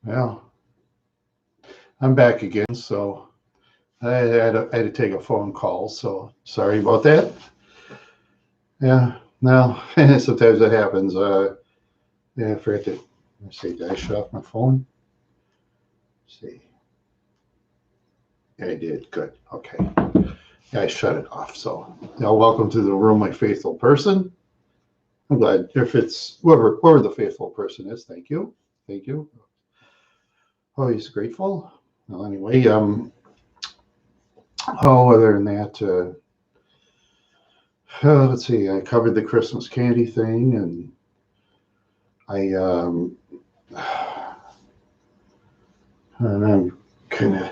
Well, I'm back again, so I had to take a phone call, so sorry about that. Yeah, no, sometimes that happens. Yeah, I forgot to, let's see, did I shut off my phone? Let's see. Yeah, I did. Good. Okay. Yeah, I shut it off. So now welcome to the room, my faithful person. I'm glad if it's whoever the faithful person is. Thank you. Thank you. Always grateful. Well, anyway, other than that, let's see. I covered the Christmas candy thing, and I and I'm kind of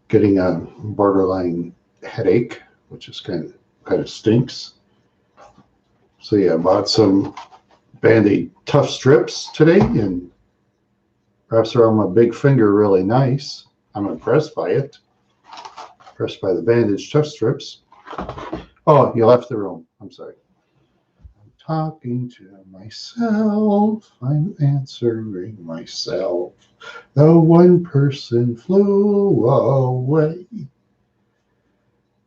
getting a borderline headache, which is kind of stinks. So yeah, I bought some Band-Aid tough strips today and wraps around my big finger really nice. I'm impressed by it. Impressed by the bandage tough strips. Oh, you left the room. I'm sorry. I'm talking to myself. I'm answering myself. The one person flew away.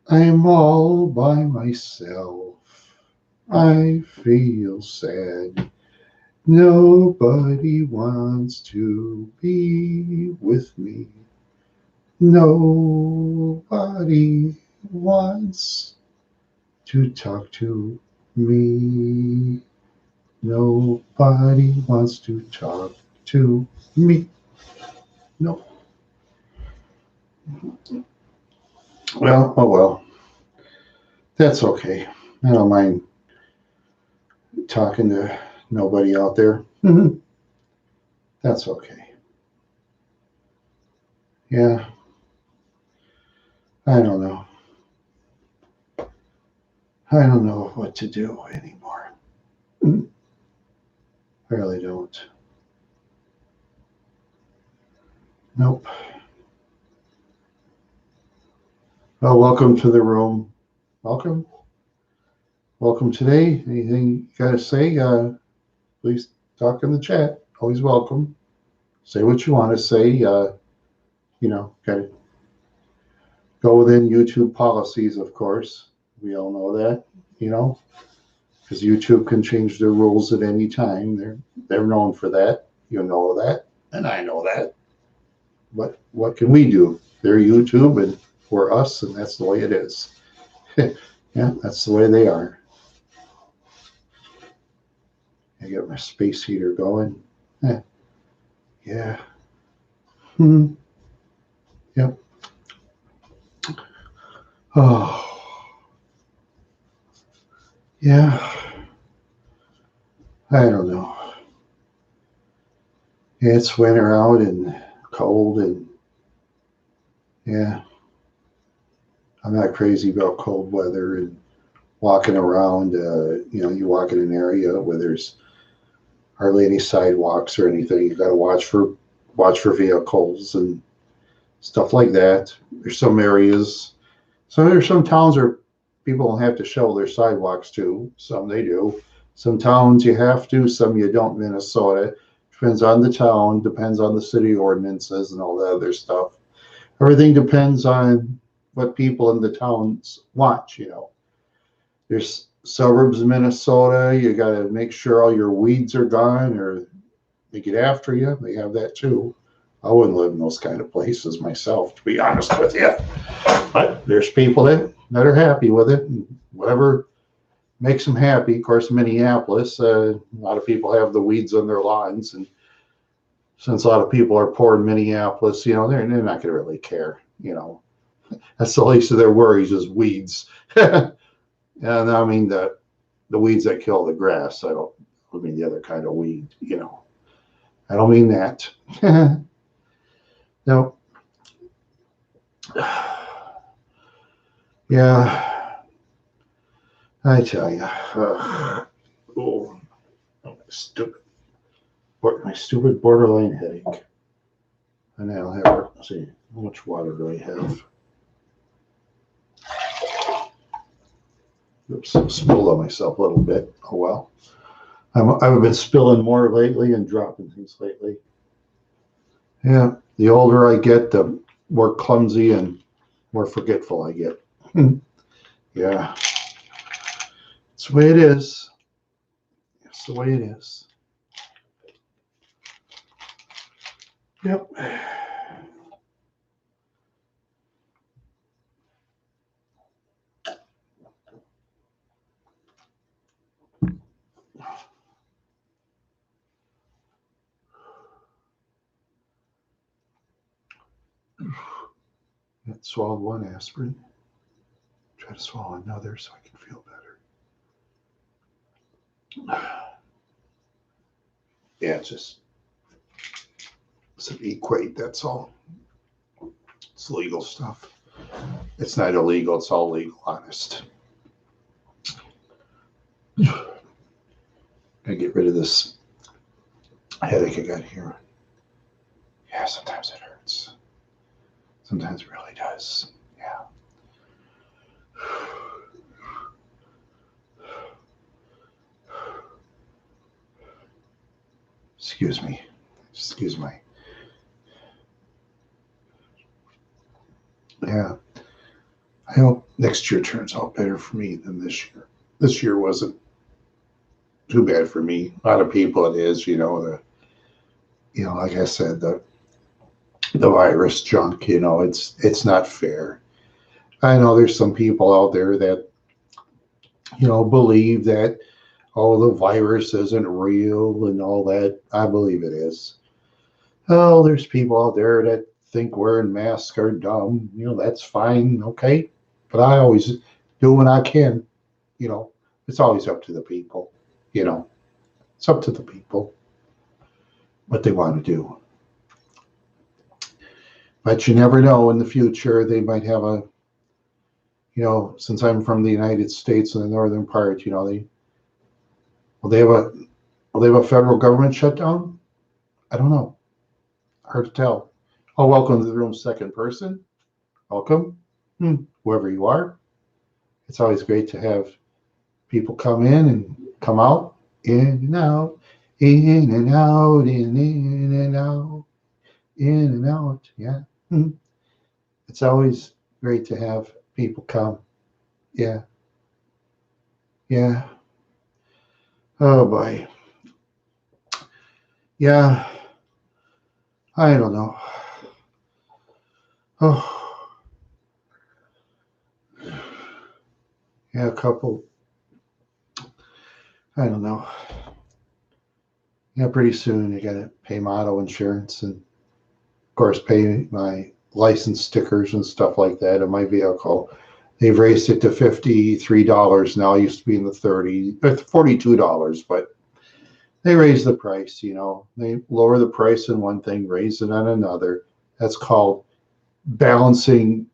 I'm all by myself. I feel sad. Nobody wants to be with me. Nobody wants to talk to me. Nobody wants to talk to me. No. Well, oh well. That's okay. I don't mind talking to nobody out there. That's okay. Yeah. I don't know. I don't know what to do anymore. I really don't. Nope. Well, welcome to the room. Welcome. Welcome today. Anything you got to say? Please talk in the chat. Always welcome. Say what you want to say. Got to go within YouTube policies, of course. We all know that, because YouTube can change their rules at any time. They're known for that. You know that, and I know that. But what can we do? They're YouTube, and we're us, and that's the way it is. Yeah, that's the way they are. I got my space heater going. Yeah. Yep. Oh. Yeah. I don't know. Yeah, it's winter out and cold, and yeah. I'm not crazy about cold weather and walking around. You walk in an area where there's hardly any sidewalks or anything. You got to watch for vehicles and stuff like that. There's some areas. So there's some towns where people don't have to shovel their sidewalks to. Some they do. Some towns you have to. Some you don't. Minnesota depends on the town. Depends on the city ordinances and all that other stuff. Everything depends on what people in the towns want. There's suburbs of Minnesota. You got to make sure all your weeds are gone, or they get after you. They have that too. I wouldn't live in those kind of places myself, to be honest with you. But there's people that are happy with it, and whatever makes them happy. Of course, Minneapolis, a lot of people have the weeds on their lawns, and since a lot of people are poor in Minneapolis, they're not going to really care. That's the least of their worries is weeds. And I mean the weeds that kill the grass. I mean the other kind of weed. I don't mean that. No. Yeah, I tell you. Oh, my stupid borderline headache. And I'll have. Let's see, how much water do I have? Oops, I spilled on myself a little bit. Oh well. I've been spilling more lately and dropping things lately. Yeah, the older I get, the more clumsy and more forgetful I get. Yeah, it's the way it is. It's the way it is. Yep. I swallowed one aspirin. Try to swallow another so I can feel better. Yeah, it's just some equate, that's all. It's legal stuff. It's not illegal, it's all legal, honest. I get rid of this headache I got here. Yeah, sometimes it hurts. Sometimes it really does. Yeah. Excuse me. Excuse me. Yeah. I hope next year turns out better for me than this year. This year wasn't too bad for me. A lot of people it is, like I said, the virus junk, it's not fair. I know there's some people out there that, believe that, oh, the virus isn't real and all that. I believe it is. Oh, there's people out there that think wearing masks are dumb. That's fine, okay. But I always do what I can. You know, it's always up to the people. It's up to the people what they want to do. But you never know in the future. They might have since I'm from the United States in the northern part, will they have a will they have a federal government shutdown? I don't know. Hard to tell. Oh, welcome to the room, second person. Welcome, whoever you are. It's always great to have people come in and come out, in and out, in and out, in and out, in and out. Yeah. It's always great to have people come. Yeah. Yeah. Oh boy. Yeah. I don't know. Oh, yeah, a couple. I don't know. Yeah, pretty soon you got to pay my auto insurance and, of course, pay my license stickers and stuff like that in my vehicle. They've raised it to $53 now. It used to be in the $42, but they raise the price. They lower the price on one thing, raise it on another. That's called balancing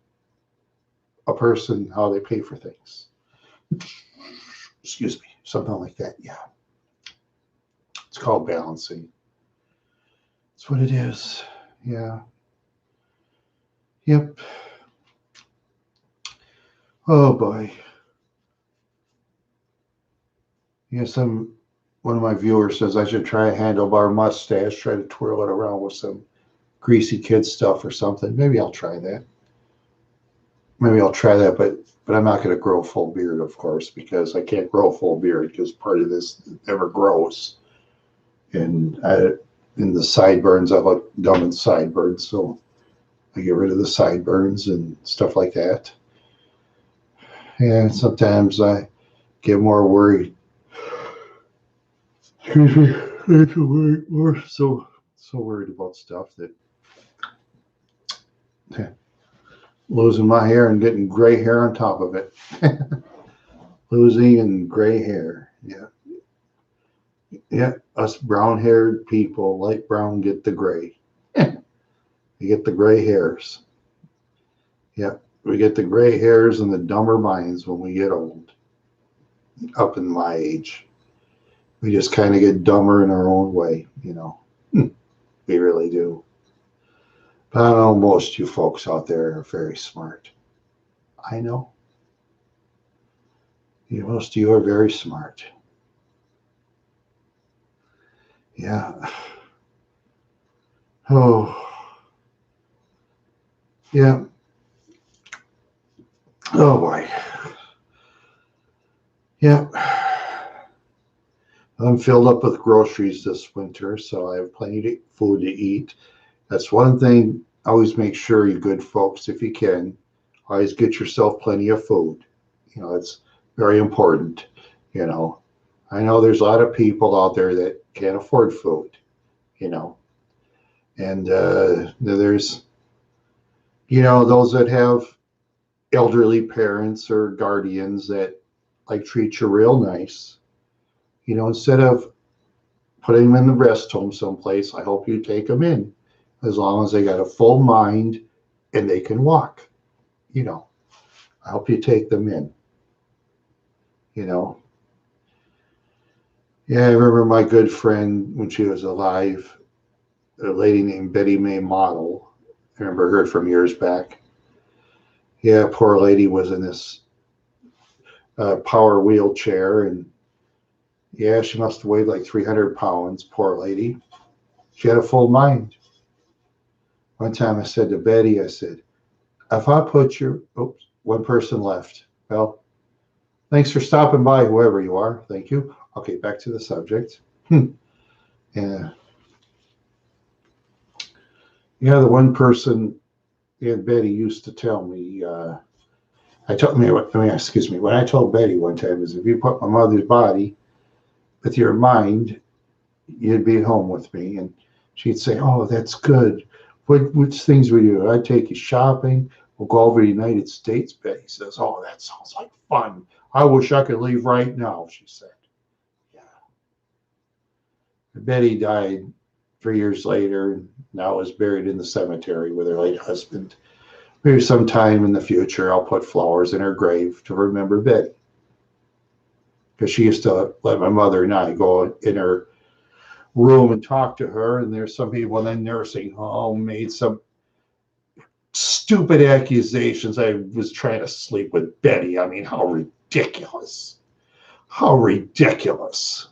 a person how they pay for things. Excuse me, something like that. Yeah, it's called balancing. That's what it is. Yeah. Yep. Oh boy. Yeah, one of my viewers says I should try a handlebar mustache, try to twirl it around with some greasy kid stuff or something. Maybe I'll try that. But I'm not going to grow a full beard, of course, because I can't grow a full beard because part of this never grows. And in the sideburns, I look dumb in sideburns, so I get rid of the sideburns and stuff like that. And sometimes I get more worried. Excuse me, I get more so worried about stuff that losing my hair and getting gray hair on top of it. Losing and gray hair. Yeah. Yeah. Us brown haired people, light brown, get the gray. You get the gray hairs. Yeah. We get the gray hairs and the dumber minds when we get old. Up in my age. We just kind of get dumber in our own way, We really do. But I know most of you folks out there are very smart. I know. Most of you are very smart. Yeah. Oh. Yeah. Oh boy. Yeah. I'm filled up with groceries this winter, so I have plenty of food to eat. That's one thing. Always make sure, you good folks, if you can, always get yourself plenty of food. It's very important. You know, I know there's a lot of people out there that can't afford food, you know, and there's, those that have elderly parents or guardians that like treat you real nice. Instead of putting them in the rest home someplace, I hope you take them in, as long as they got a full mind and they can walk. You know, I hope you take them in. You know, yeah, I remember my good friend when she was alive, a lady named Betty Mae Model. I remember her from years back. Yeah, poor lady was in this power wheelchair, and yeah, she must have weighed like 300 pounds. Poor lady. She had a full mind. One time I said to Betty, I said, if I put your, oops, one person left. Well, thanks for stopping by, whoever you are. Thank you. Okay, back to the subject. Yeah. Yeah, the one person, and Betty used to tell me, excuse me, what I told Betty one time is, if you put my mother's body with your mind, you'd be home with me. And she'd say, oh, that's good. Which things would you do? I'd take you shopping. We'll go over to the United States. Betty says, oh, that sounds like fun. I wish I could leave right now, she said. Yeah. Betty died 3 years later, and now is buried in the cemetery with her late husband. Maybe sometime in the future, I'll put flowers in her grave to remember Betty. Because she used to let my mother and I go in her room and talk to her. And there's some people in the nursing home made some stupid accusations. I was trying to sleep with Betty. I mean, how ridiculous. How ridiculous.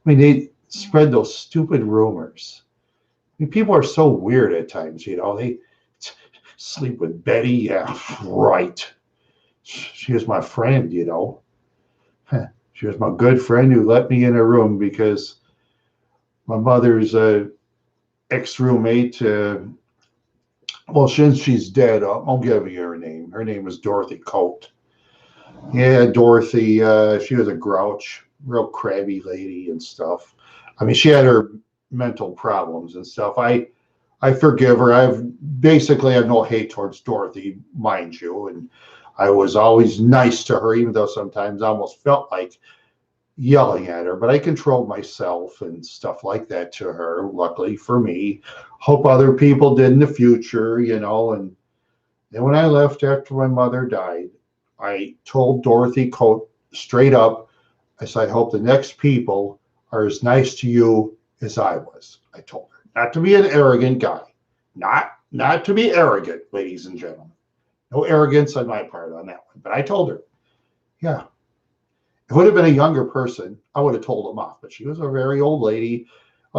I mean, they spread those stupid rumors. I mean, people are so weird at times, They sleep with Betty. Yeah, right. She was my friend, She was my good friend who let me in her room because my mother's ex-roommate, well, since she's dead, I'll give you her name. Her name was Dorothy Coate. Yeah, Dorothy, she was a grouch, real crabby lady and stuff. I mean, she had her mental problems and stuff. I forgive her. Basically have no hate towards Dorothy, mind you, and I was always nice to her, even though sometimes I almost felt like yelling at her, but I controlled myself and stuff like that to her, luckily for me. Hope other people did in the future, And then when I left after my mother died, I told Dorothy Coate straight up, I said, I hope the next people are as nice to you as I was. I told her not to be an arrogant guy, not to be arrogant, ladies and gentlemen. No arrogance on my part on that one. But I told her, yeah, if it would have been a younger person, I would have told him off. But she was a very old lady.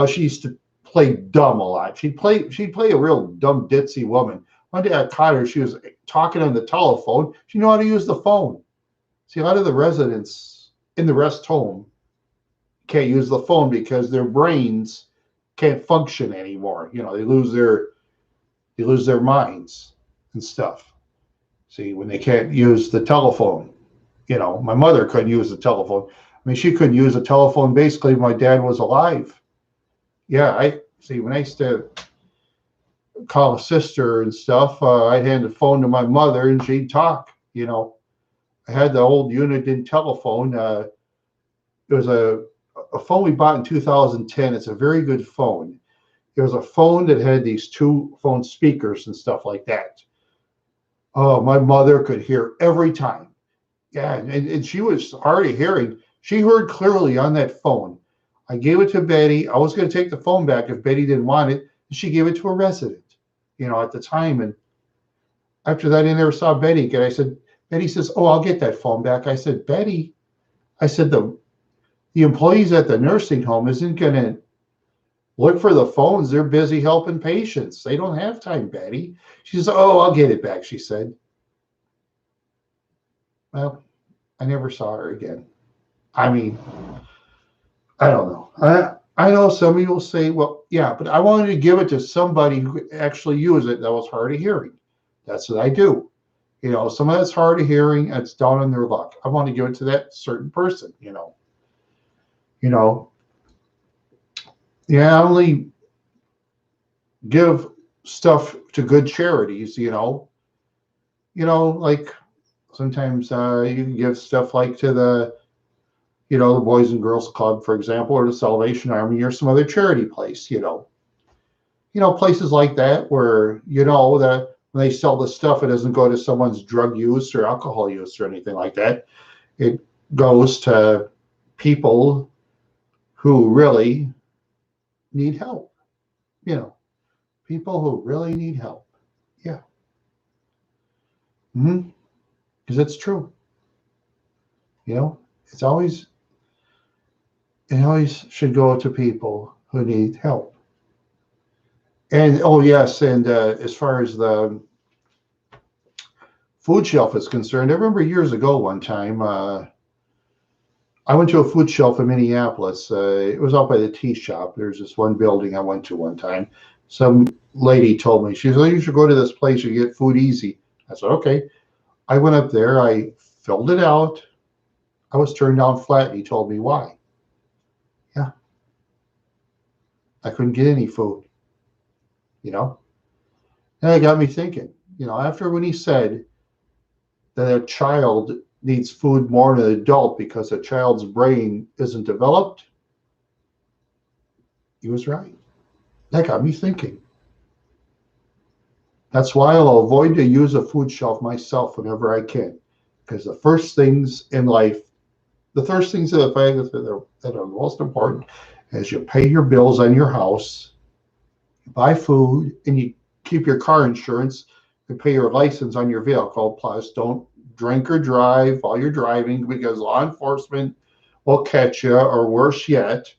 She used to play dumb a lot. She'd play a real dumb ditzy woman. One day I caught her. She was talking on the telephone. She knew how to use the phone. See, a lot of the residents in the rest home can't use the phone because their brains can't function anymore. They lose their minds and stuff. See, when they can't use the telephone. My mother couldn't use the telephone. I mean, she couldn't use a telephone basically when my dad was alive. Yeah, I see. When I used to call a sister and stuff, I'd hand the phone to my mother and she'd talk. I had the old Uniden telephone. It was a phone we bought in 2010. It's a very good phone. It was a phone that had these two phone speakers and stuff like that. Oh, my mother could hear every time. Yeah, and she was already hearing. She heard clearly on that phone. I gave it to Betty. I was going to take the phone back if Betty didn't want it. And she gave it to a resident, at the time. And after that, I never saw Betty again. I said, Betty says, oh, I'll get that phone back. I said, Betty, I said, the employees at the nursing home isn't going to Look for the phones. They're busy helping patients. They don't have time, Betty. She says, oh, I'll get it back, she said. Well, I never saw her again. I mean, I don't know. I know some people say, well, yeah, but I wanted to give it to somebody who could actually use it that was hard of hearing. That's what I do. You know, someone that's hard of hearing, it's down on their luck. I want to give it to that certain person, you know. You know, yeah, I only give stuff to good charities, you know. Like sometimes you can give stuff like to the Boys and Girls Club, for example, or the Salvation Army or some other charity place, places like that where, that when they sell the stuff, it doesn't go to someone's drug use or alcohol use or anything like that. It goes to people who really need help, you know, people who really need help. Yeah. Mm-hmm. Because it's true. You know, it's always, it always should go to people who need help. And oh yes, and as far as the food shelf is concerned, I remember years ago one time I went to a food shelf in Minneapolis. It was out by the tea shop. There's this one building I went to one time. Some lady told me, she said, oh, you should go to this place, you get food easy. I said, okay. I went up there, I filled it out. I was turned down flat, and he told me why. Yeah, I couldn't get any food, you know? And it got me thinking, after when he said that a child needs food more than an adult because a child's brain isn't developed, he was right. That got me thinking. That's why I'll avoid to use a food shelf myself whenever I can. Because the first things in life, the first things that are the most important is you pay your bills on your house, you buy food, and you keep your car insurance and pay your license on your vehicle. Plus, don't drink or drive while you're driving because law enforcement will catch you, or worse yet,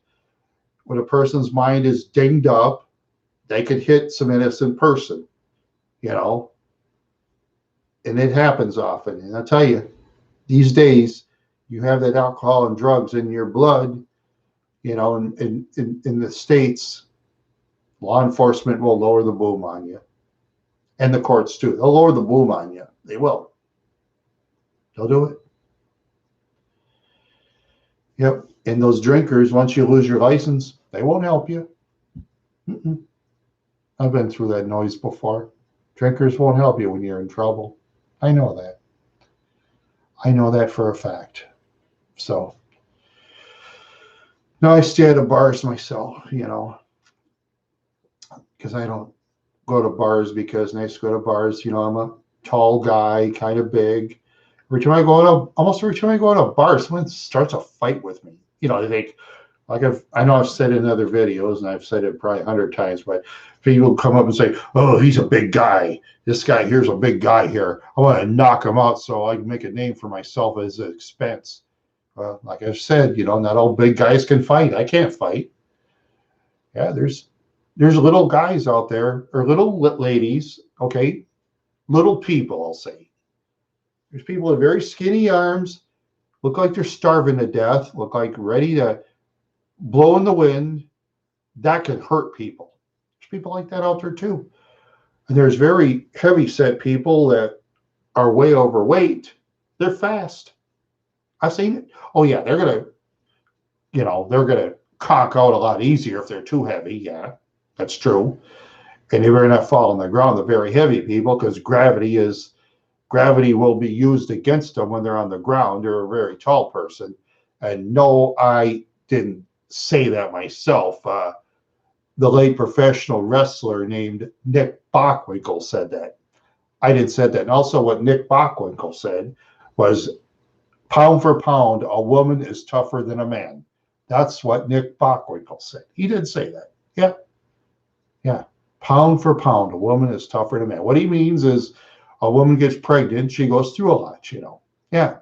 when a person's mind is dinged up, they could hit some innocent person, you know, and it happens often. And I'll tell you, these days, you have that alcohol and drugs in your blood, in the States, law enforcement will lower the boom on you. And the courts too. They'll lower the boom on you. They will. They'll do it. Yep. And those drinkers, once you lose your license, they won't help you. Mm-mm. I've been through that noise before. Drinkers won't help you when you're in trouble. I know that. I know that for a fact. So, no, I stay at the bars myself, because I don't go to bars because nice to go to bars. I'm a tall guy, kind of big. Almost every time I go to a bar, someone starts a fight with me. They think, I know I've said it in other videos, and I've said it probably 100 times, but people come up and say, "Oh, he's a big guy. This guy here's a big guy here. I want to knock him out so I can make a name for myself at his expense." Well, like I've said, not all big guys can fight. I can't fight. Yeah, there's little guys out there, or little ladies, okay, little people, I'll say. There's people with very skinny arms, look like they're starving to death, look like ready to blow in the wind. That can hurt people. There's people like that out there too. And there's very heavy set people that are way overweight. They're fast. I've seen it. Oh yeah, they're gonna conk out a lot easier if they're too heavy. Yeah, that's true. And they better not fall on the ground, the very heavy people, because gravity will be used against them when they're on the ground. They're a very tall person. And no, I didn't say that myself. The late professional wrestler named Nick Bockwinkel said that. I didn't say that. And also what Nick Bockwinkel said was, pound for pound, a woman is tougher than a man. That's what Nick Bockwinkel said. He did say that. Yeah. Yeah. Pound for pound, a woman is tougher than a man. What he means is a woman gets pregnant, she goes through a lot, Yeah.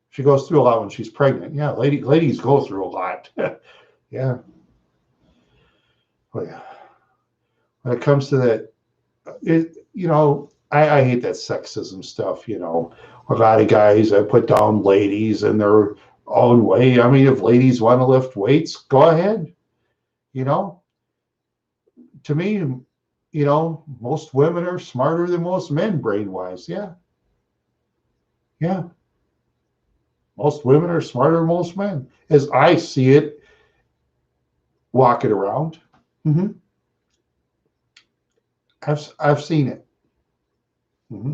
She goes through a lot when she's pregnant. Yeah, ladies go through a lot. Yeah. But yeah, when it comes to that, I hate that sexism stuff. A lot of guys put down ladies in their own way. I mean, if ladies want to lift weights, go ahead. You know, to me, most women are smarter than most men brain wise. Yeah, yeah. Most women are smarter than most men, as I see it walking around. hmm I've seen it. hmm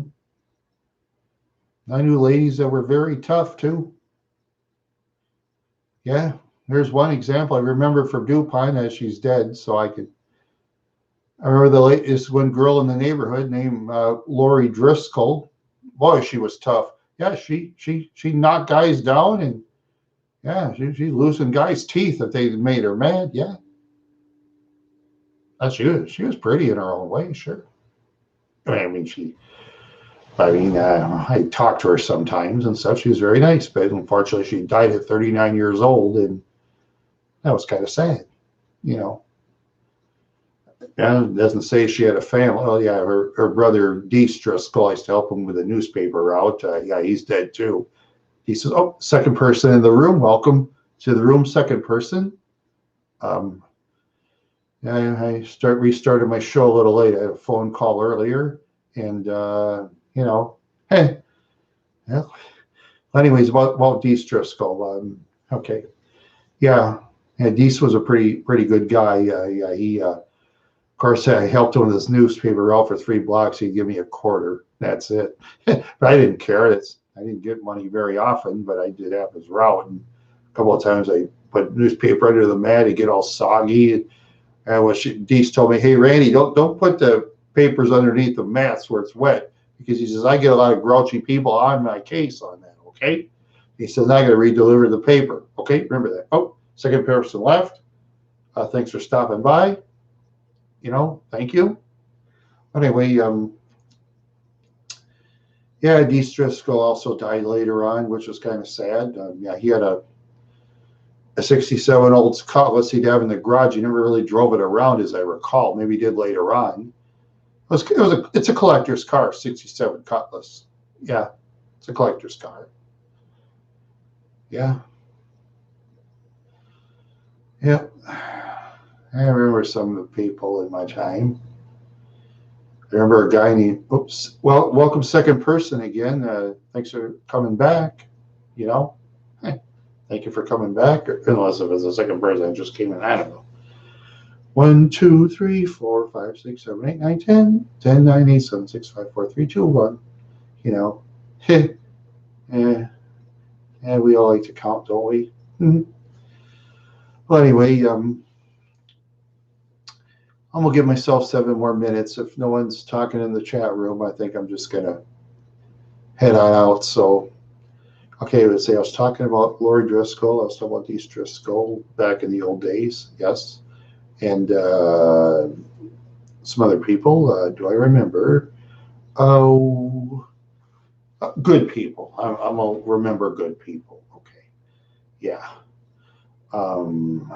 I knew ladies that were very tough too. Yeah, there's one example I remember from DuPont, as she's dead, so I could. I remember the latest one girl in the neighborhood named Lori Driscoll. Boy, she was tough. Yeah, she knocked guys down, and yeah, she's losing guys' teeth if they made her mad. Yeah, she was pretty in her own way, sure. I talked to her sometimes and stuff. She was very nice, but unfortunately, she died at 39 years old, and that was kind of sad. You know, yeah, it doesn't say she had a family. Oh, yeah, her brother Dees Driscoll, I used to help him with a newspaper route. Yeah, he's dead too. He says, "Oh, second person in the room. Welcome to the room, second person." Um, yeah, restarted my show a little late. I had a phone call earlier, and hey, yeah. Anyways, about Dees Driscoll. Okay, yeah, yeah. Dees was a pretty good guy. Yeah, he. Of course, I helped him with his newspaper route for 3 blocks. He'd give me a quarter. That's it. But I didn't care. I didn't get money very often, but I did have his route. And a couple of times I put newspaper under the mat. It'd get all soggy. And Dees told me, "Hey, Randy, don't put the papers underneath the mats where it's wet," because he says I get a lot of grouchy people on my case on that. Okay. He says I got to redeliver the paper. Okay, remember that. Oh, second person left. Thanks for stopping by. Thank you. Anyway, yeah, Dees Driscoll also died later on, which was kind of sad. Yeah, he had a 67 Olds Cutlass he'd have in the garage. He never really drove it around, as I recall. Maybe he did later on. It's a collector's car, 67 Cutlass. Yeah, it's a collector's car. Yeah, yeah. I remember some of the people in my time. I remember a guy named, oops, well, welcome second person again. Thanks for coming back. You know, hey, thank you for coming back. Unless it was a second person that just came in, I don't know. 1, 2, 3, 4, 5, 6, 7, 8, 9, 10, 10, 9, 8, 7, 6, 5, 4, 3, 2, 1. You know, yeah, yeah, we all like to count, don't we? Well, anyway, I'm gonna give myself 7 more minutes. If no one's talking in the chat room, I think I'm just gonna head on out. So, okay, let's say I was talking about Lori Driscoll. I was talking about Dees Driscoll back in the old days, yes, and some other people. Do I remember? Oh, good people. I'm gonna remember good people. Okay, yeah. Um,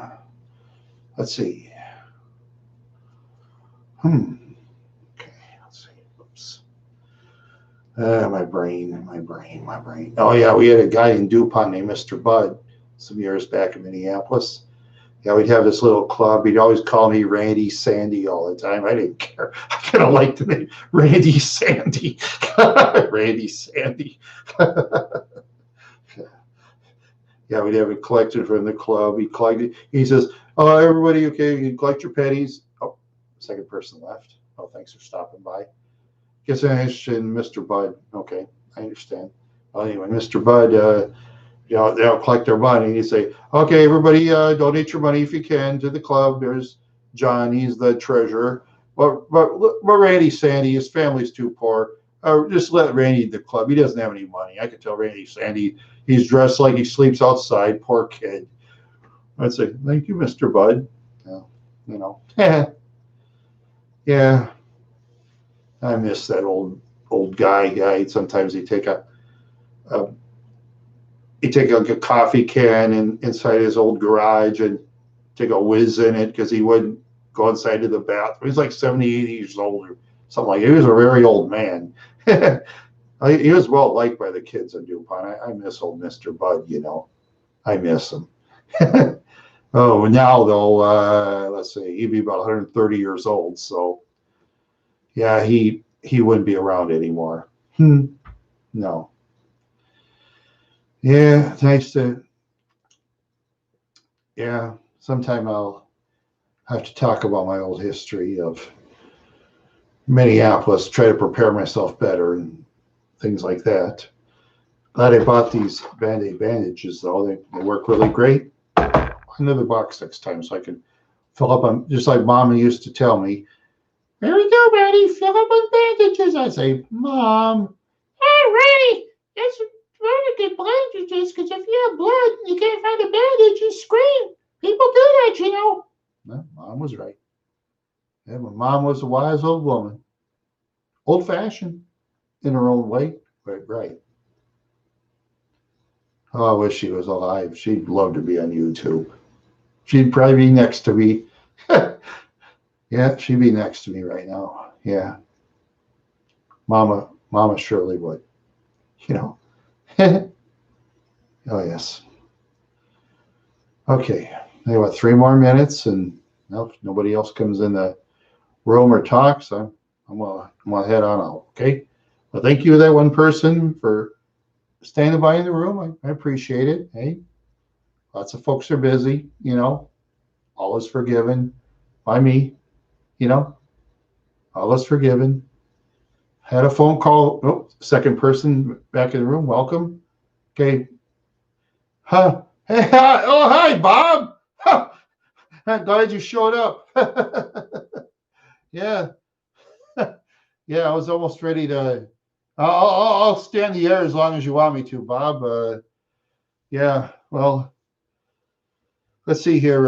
let's see. Okay, let's see. Oops. My brain. Oh yeah, we had a guy in DuPont named Mr. Bud some years back in Minneapolis. Yeah, we'd have this little club. He'd always call me Randy Sandy all the time. I didn't care. I kind of liked the name Randy Sandy. Randy Sandy. Yeah, we'd have it collected from the club. He collected. He says, "Oh, everybody, okay, you collect your pennies." Oh, second person left. Oh, thanks for stopping by. Guess I'm interested in Mr. Bud. Okay, I understand. Well, anyway, Mr. Bud, they'll collect their money. You say, "Okay, everybody, donate your money if you can to the club." There's John. He's the treasurer. But Randy Sandy, his family's too poor. Just let Randy the club. He doesn't have any money. I could tell Randy Sandy he's dressed like he sleeps outside. Poor kid. I'd say, "Thank you, Mr. Bud." Yeah, I miss that old guy. Yeah, sometimes a he'd take like a coffee can inside his old garage and take a whiz in it because he wouldn't go inside to the bathroom. He's like 70, 80 years old or something like that. He was a very old man. He was well liked by the kids in DuPont. I miss old Mr. Bud, you know. I miss him. Oh, now though, let's see, he'd be about 130 years old. So yeah, he wouldn't be around anymore. No. Yeah, nice to. Yeah, sometime I'll have to talk about my old history of Minneapolis, try to prepare myself better and things like that. Glad I bought these Band-Aid bandages though. They work really great. Another box next time so I can fill up on, just like Mama used to tell me, there we go, buddy, fill up on bandages. I say, Mom, all right, that's very good bandages, because if you have blood and you can't find a bandage, you scream. People do that, you know. No, Mom was right. Yeah, my mom was a wise old woman. Old-fashioned in her own way, but right. Oh, I wish she was alive. She'd love to be on YouTube. She'd probably be next to me. Yeah, she'd be next to me right now. Yeah. Mama surely would. You know. Oh, yes. Okay. I got 3 more minutes, and if nobody else comes in the room or talks, I'm gonna head on out. Okay. Well, thank you to that one person for standing by in the room. I appreciate it. Hey, lots of folks are busy, you know. All is forgiven by me, you know. All is forgiven. Had a phone call. Oh, second person back in the room. Welcome. Okay. Huh. Hey, hi. Oh, hi, Bob. Huh. I'm glad you showed up. Yeah. Yeah, I was almost ready to. I'll stand the air as long as you want me to, Bob. Yeah. Well, let's see here.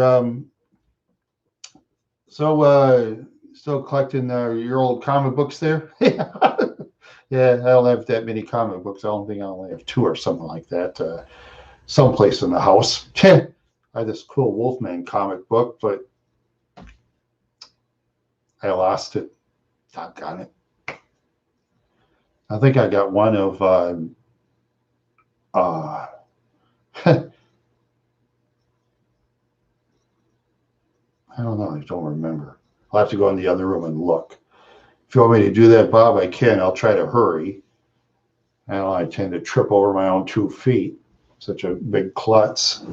Still collecting your old comic books there? Yeah, I don't have that many comic books. I don't think I only have 2 or something like that. Someplace in the house. I had this cool Wolfman comic book, but I lost it. Doggone it. I think I got one of I don't know. I don't remember. I'll have to go in the other room and look. If you want me to do that, Bob, I can. I'll try to hurry. I tend to trip over my own 2 feet. Such a big klutz.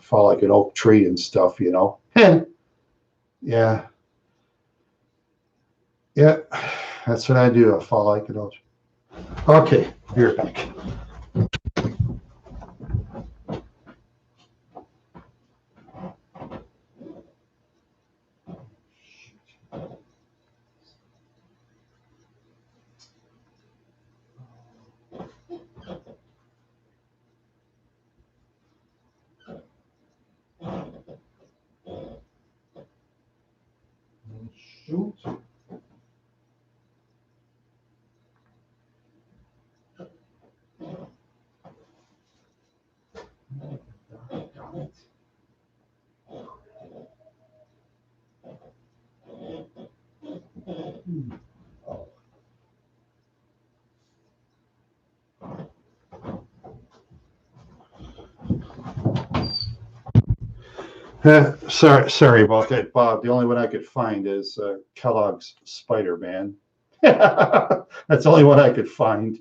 Fall like an oak tree and stuff, you know. Yeah. Yeah. That's what I do. I fall like an oak tree. Okay. Here back. Shoot. Sorry about that, Bob. The only one I could find is Kellogg's Spider-Man. That's the only one I could find.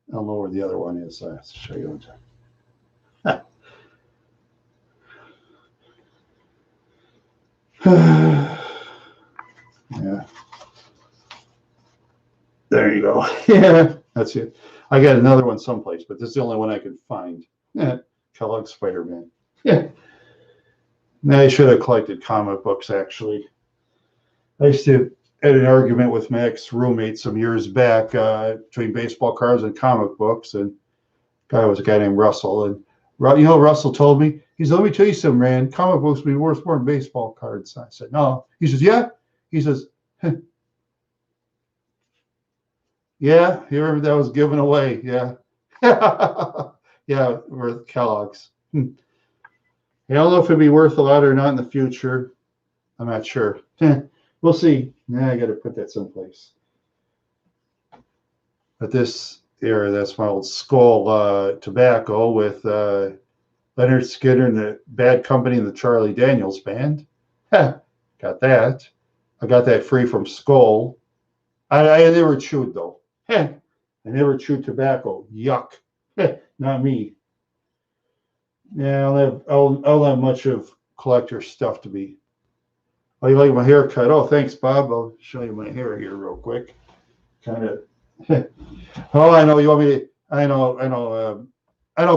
I don't know where the other one is. I'll show you. Yeah. There you go. Yeah, that's it. I got another one someplace, but this is the only one I could find. Yeah, Kellogg's Spider-Man. Yeah. Now I should have collected comic books, actually. I used to had an argument with my ex-roommate some years back between baseball cards and comic books, and guy was a guy named Russell. And Russell told me, he said, "Let me tell you something, man. Comic books would be worth more than baseball cards." I said, "No." He says, "Yeah." He says, "Yeah, you remember that was given away? Yeah, yeah, with Kellogg's." I don't know if it'd be worth a lot or not in the future. I'm not sure. We'll see. Now I got to put that someplace. But this here, that's my old Skull tobacco with Leonard Skinner and the Bad Company and the Charlie Daniels Band. Got that. I got that free from Skull. I never chewed though. I never chewed tobacco. Yuck. Not me. Yeah, I'll have much of collector stuff to be. Oh, you like my haircut? Oh, thanks, Bob. I'll show you my hair here real quick. Kind of. Oh, I know you want me to. I know.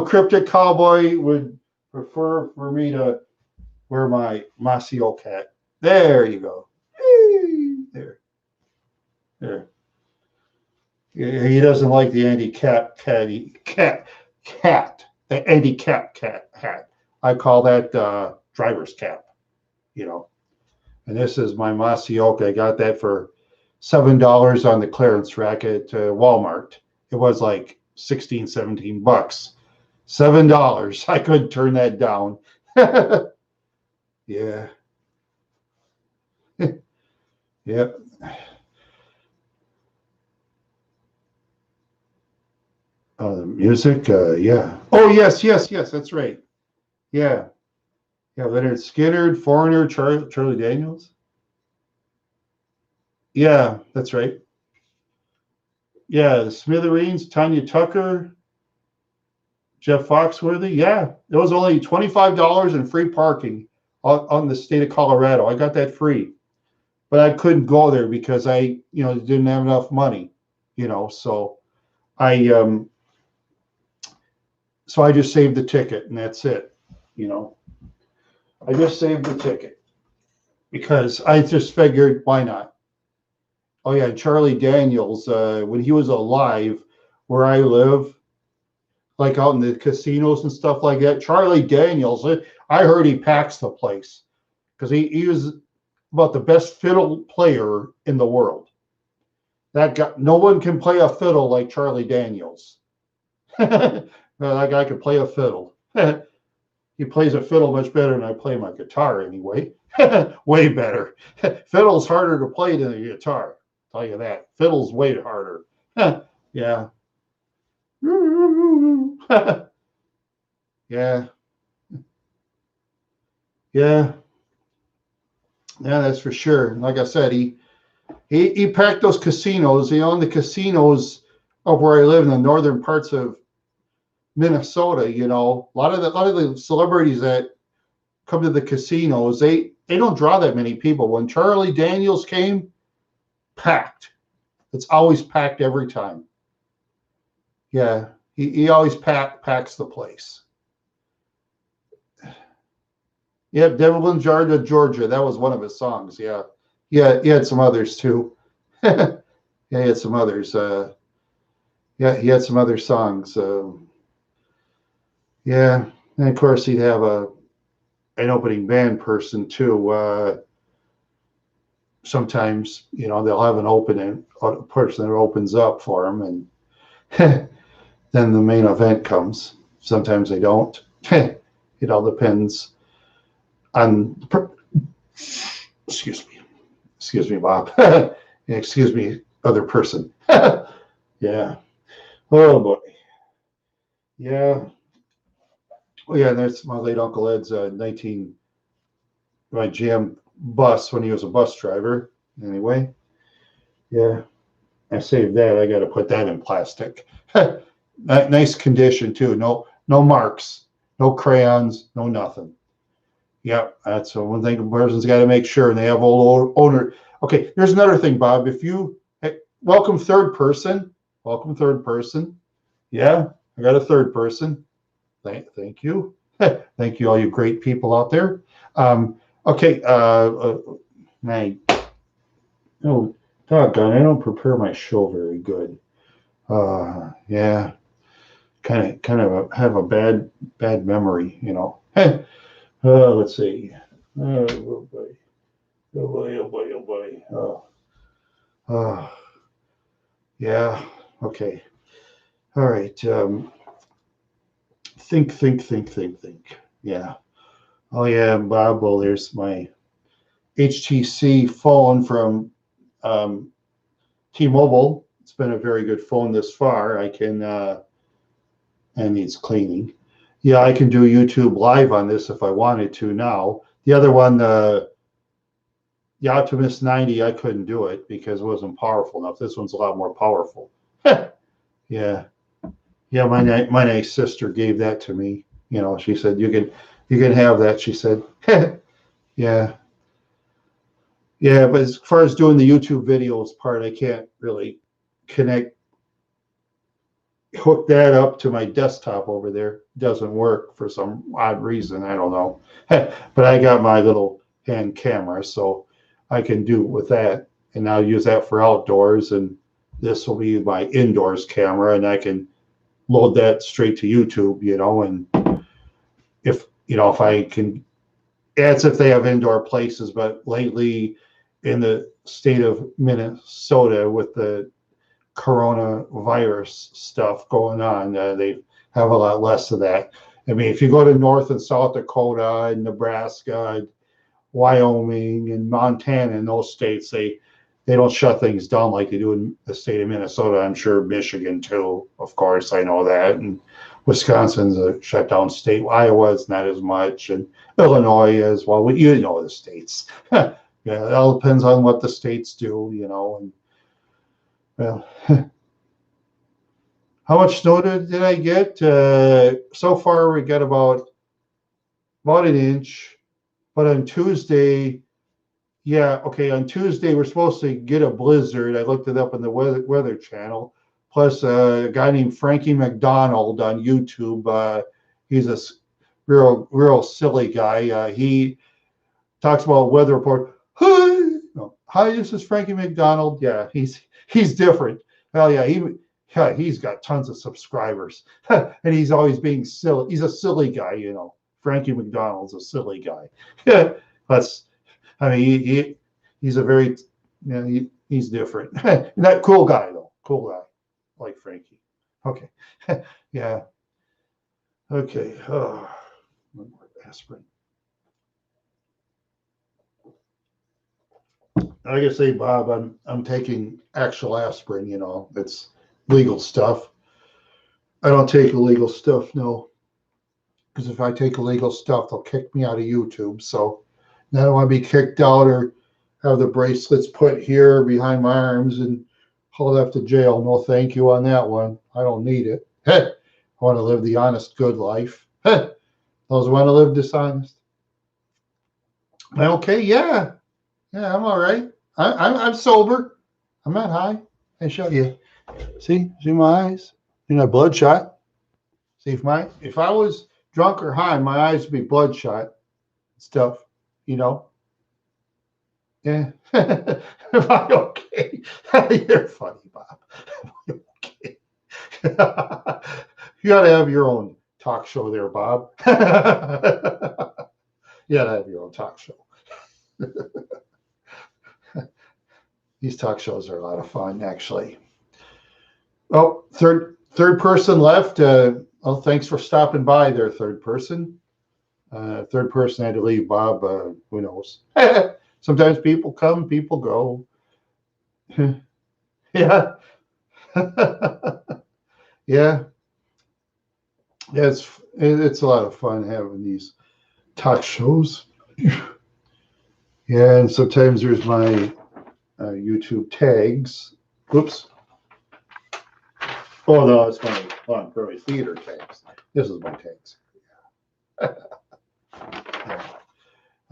Cryptic Cowboy would prefer for me to wear my Masio cat. There you go. There. He doesn't like the anti-cap the anti-cap cat hat. I call that driver's cap, you know. And this is my Masioka. I got that for $7 on the clearance rack at Walmart. It was like 16, 17 bucks. $7. I couldn't turn that down. Yeah. Yeah. The music, yeah. Oh, yes, that's right. Yeah. Yeah, Leonard Skinner, Foreigner, Charlie Daniels. Yeah, that's right. Yeah, the Smithereens, Tanya Tucker, Jeff Foxworthy. Yeah, it was only $25 in free parking on the state of Colorado. I got that free, but I couldn't go there because I, didn't have enough money, so I, so I just saved the ticket and that's it, I just saved the ticket because I just figured why not? Oh yeah, Charlie Daniels, when he was alive, where I live, like out in the casinos and stuff like that. Charlie Daniels, I heard he packs the place because he was about the best fiddle player in the world. That guy, no one can play a fiddle like Charlie Daniels. That guy could play a fiddle. He plays a fiddle much better than I play my guitar anyway. Way better. Fiddle's harder to play than a guitar. I'll tell you that. Fiddle's way harder. Yeah. Yeah. Yeah. Yeah, that's for sure. Like I said, he packed those casinos. He owned the casinos of where I live in the northern parts of Minnesota. A lot of the celebrities that come to the casinos, they don't draw that many people. When Charlie Daniels came, packed. It's always packed every time. Yeah, he always packs the place. Yep, Devil in Georgia. That was one of his songs. Yeah. Yeah, he had some others too. Yeah, he had some others. Yeah, he had some other songs. Yeah, and of course he'd have an opening band person too. Sometimes they'll have a person that opens up for him, and then the main event comes. Sometimes they don't. It all depends on. Excuse me, Bob. Excuse me, other person. Yeah. Oh boy. Yeah. Oh yeah, that's my late Uncle Ed's my GM bus when he was a bus driver. Anyway, yeah, I saved that. I got to put that in plastic. Nice condition too. No marks, no crayons, no nothing. Yep, that's one thing a person's got to make sure. And they have old owner. Okay, here's another thing, Bob. If you welcome third person. Yeah, I got a third person. Thank you. Thank you, all you great people out there. Okay, oh, doggone, I don't prepare my show very good. Yeah, kind of have a bad memory, let's see. Oh boy, oh boy, oh boy, oh boy. Yeah. Okay. All right. Think. Yeah. Oh yeah, Bob. Well, there's my HTC phone from um, T-Mobile. It's been a very good phone this far. I can and needs cleaning. Yeah, I can do YouTube live on this if I wanted to now. The other one, the Optimus 90, I couldn't do it because it wasn't powerful enough. This one's a lot more powerful. Yeah, yeah. My nice sister gave that to me. You know, she said you can have that. She said, yeah, yeah. But as far as doing the YouTube videos part, I can't really connect hook that up to my desktop over there. It doesn't work for some odd reason. I don't know. But I got my little hand camera, so I can do it with that. And I'll use that for outdoors. And this will be my indoors camera, and I can load that straight to YouTube, you know. And if I can, as if they have indoor places, but lately in the state of Minnesota with the coronavirus stuff going on. They have a lot less of that. I mean, if you go to North and South Dakota and Nebraska, and Wyoming and Montana, in those states, they don't shut things down like they do in the state of Minnesota. I'm sure Michigan too, of course, I know that. And Wisconsin's a shutdown state. Iowa's not as much, and Illinois as well. You know the states. Yeah, it all depends on what the states do, you know. And well, how much snow did I get? So far, we got about an inch. But on Tuesday, yeah, okay, on Tuesday, we're supposed to get a blizzard. I looked it up on the Weather Channel. Plus, a guy named Frankie McDonald on YouTube. He's a real silly guy. He talks about weather report. Hi, no, hi, this is Frankie McDonald. Yeah, he's different. Well, yeah, he's got tons of subscribers, and he's always being silly. He's a silly guy, you know. Frankie McDonald's a silly guy. Yeah, that's. I mean, he's a very, you know, he's different. That cool guy though, cool guy, like Frankie. Okay, yeah. Okay. Oh, one more aspirin. Like I say, Bob, I'm taking actual aspirin. You know, it's legal stuff. I don't take illegal stuff, no, because if I take illegal stuff, they'll kick me out of YouTube. So I don't want to be kicked out or have the bracelets put here behind my arms and hauled off to jail. No, thank you on that one. I don't need it. I want to live the honest, good life. Those want to live dishonest. Okay, yeah, yeah, I'm all right. I'm sober. I'm not high. I show you. See my eyes. You're not bloodshot. See if I was drunk or high, my eyes would be bloodshot stuff. You know. Yeah. Am I okay? You're funny, Bob. Am I okay? You got to have your own talk show there, Bob. You got to have your own talk show. These talk shows are a lot of fun, actually. Oh, third person left. Well, thanks for stopping by there, third person. Third person had to leave, Bob. Who knows? Sometimes people come, people go. Yeah. Yeah. It's a lot of fun having these talk shows. Yeah, and sometimes there's my YouTube tags. Whoops. Oh no, it's my Prairie Theater tags. This is my tags.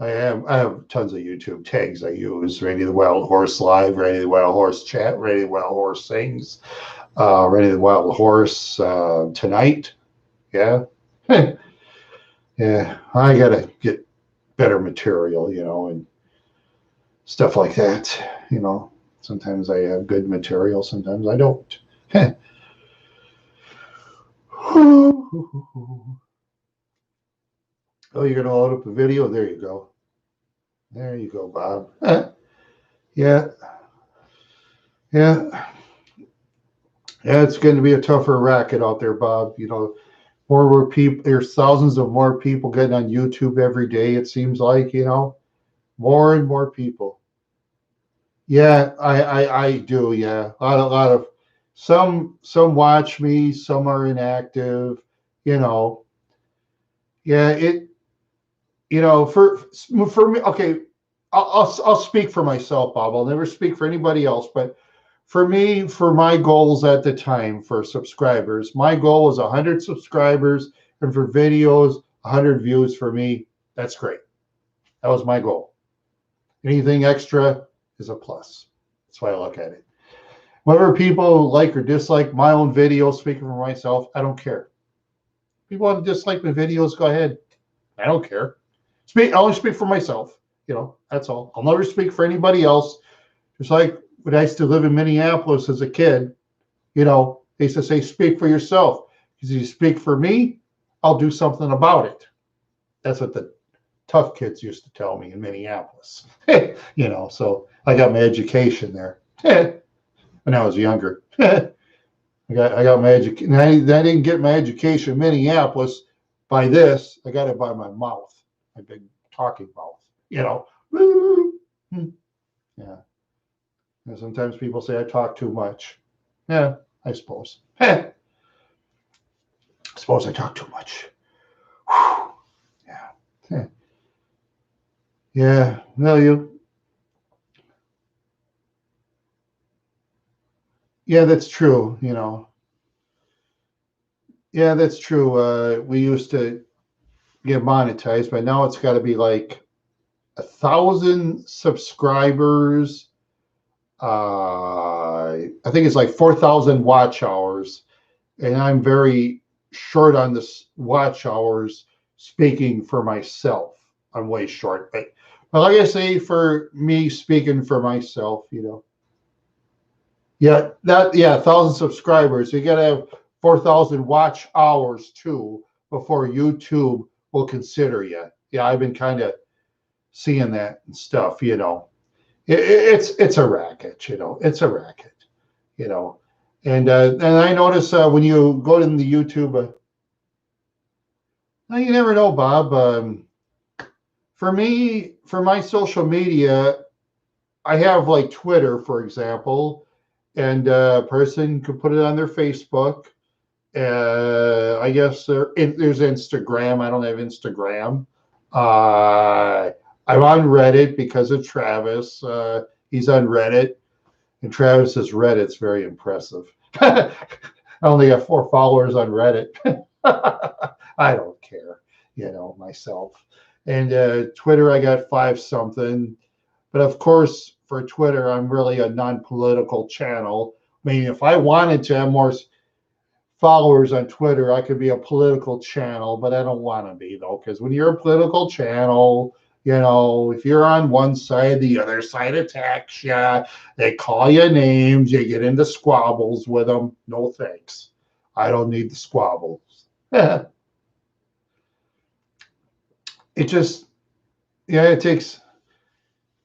Yeah. I have tons of YouTube tags I use. Randy the Wild Horse Live, Randy the Wild Horse Chat, Randy the Wild Horse Sings, Randy the Wild Horse Tonight. Yeah. Yeah. I gotta get better material, you know, and stuff like that. You know, sometimes I have good material, sometimes I don't. Oh, you're gonna load up a video? There you go. There you go, Bob. Yeah, yeah, yeah. It's going to be a tougher racket out there, Bob. You know, more people. There's thousands of more people getting on YouTube every day. It seems like, more and more people. Yeah, I do. Yeah, a lot of some watch me, some are inactive. You know, yeah, for me. Okay, I'll speak for myself, Bob. I'll never speak for anybody else, but for me, for my goals at the time for subscribers, my goal was 100 subscribers, and for videos, 100 views for me. That's great. That was my goal. Anything extra is a plus. That's why I look at it. Whether people like or dislike my own videos, speaking for myself, I don't care. People want to dislike my videos, go ahead. I don't care. I only speak for myself. That's all. I'll never speak for anybody else. Just like when I used to live in Minneapolis as a kid, they used to say, speak for yourself. Because if you speak for me, I'll do something about it. That's what the tough kids used to tell me in Minneapolis. So I got my education there when I was younger. I got my education. I didn't get my education in Minneapolis by this. I got it by my mouth, my big talking mouth. Yeah. And sometimes people say I talk too much. Yeah, I suppose. I suppose I talk too much. Whew. Yeah. Yeah. No, Yeah, that's true. Yeah, that's true. We used to get monetized, but now it's got to be like 1,000 subscribers. I think it's like 4,000 watch hours, and I'm very short on this watch hours. Speaking for myself, I'm way short. But like I say, for me speaking for myself, yeah, 1,000 subscribers. You got to have 4,000 watch hours too before YouTube will consider you. Yeah, I've been kind of seeing that and stuff. It's a racket. It's a racket. You know, and I notice when you go to the YouTube, you never know, Bob. For me, for my social media, I have like Twitter, for example, and a person could put it on their Facebook. I guess there's Instagram. I don't have Instagram. I'm on Reddit because of Travis. He's on Reddit, and Travis's Reddit's very impressive. I only got 4 followers on Reddit. I don't care, myself. And Twitter, I got 5 something. But of course, for Twitter, I'm really a non-political channel. I mean, if I wanted to have more followers on Twitter, I could be a political channel, but I don't want to be, though, because when you're a political channel, if you're on one side, the other side attacks you. They call you names. You get into squabbles with them. No thanks. I don't need the squabbles. it just, yeah, it takes.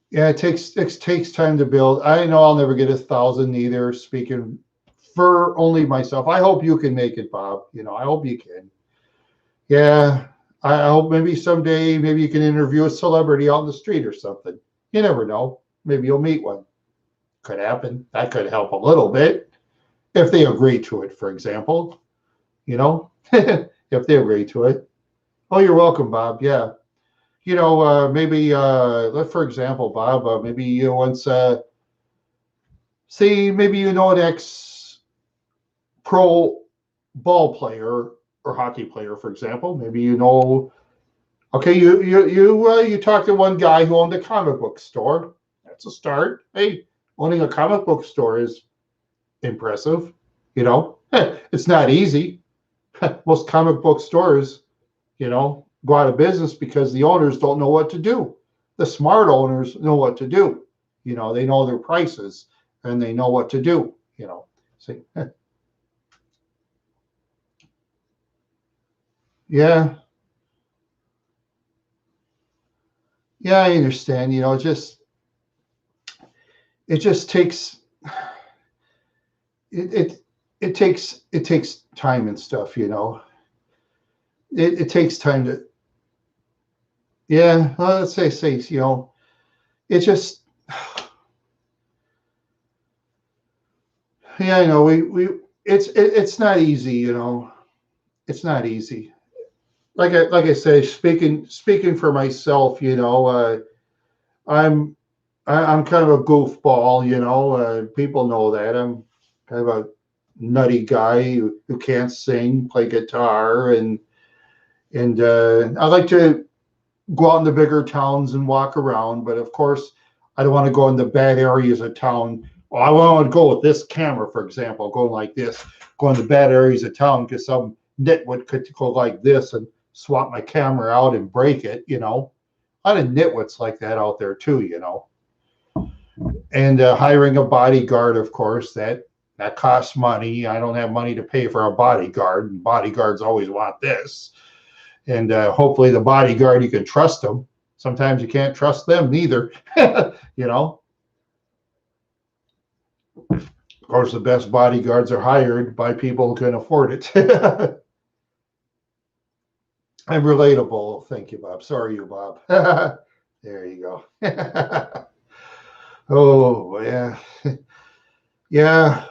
Yeah, it takes time to build. I know I'll never get 1,000 either, speaking for only myself. I hope you can make it, Bob. I hope you can. Yeah, I hope maybe someday, maybe you can interview a celebrity out in the street or something. You never know. Maybe you'll meet one. Could happen. That could help a little bit if they agree to it, for example. If they agree to it. Oh, you're welcome, Bob. Yeah. Maybe, for example, Bob, maybe you once see, maybe an ex-pro ball player or hockey player, for example. Maybe okay, you talk to one guy who owned a comic book store. That's a start. Hey, owning a comic book store is impressive. It's not easy. Most comic book stores, go out of business because the owners don't know what to do. The smart owners know what to do. They know their prices and they know what to do. See, yeah, yeah, I understand. It just takes it it it takes time and stuff. it takes time to, yeah, well, let's say, it's just, yeah, I know it's not easy, it's not easy. Like I say, speaking for myself, I'm I'm kind of a goofball, people know that. I'm kind of a nutty guy who can't sing, play guitar, and I like to go out in the bigger towns and walk around. But of course, I don't want to go in the bad areas of town. Oh, I want to go with this camera, for example, going like this, go in the bad areas of town because some nitwit could go like this and swap my camera out and break it. A lot of nitwits like that out there too. And hiring a bodyguard, of course, that costs money. I don't have money to pay for a bodyguard, and bodyguards always want this. And hopefully the bodyguard, you can trust them. Sometimes you can't trust them neither. Of course, the best bodyguards are hired by people who can afford it. I'm relatable. Thank you, Bob. Sorry, you, Bob. There you go. Oh, yeah. Yeah.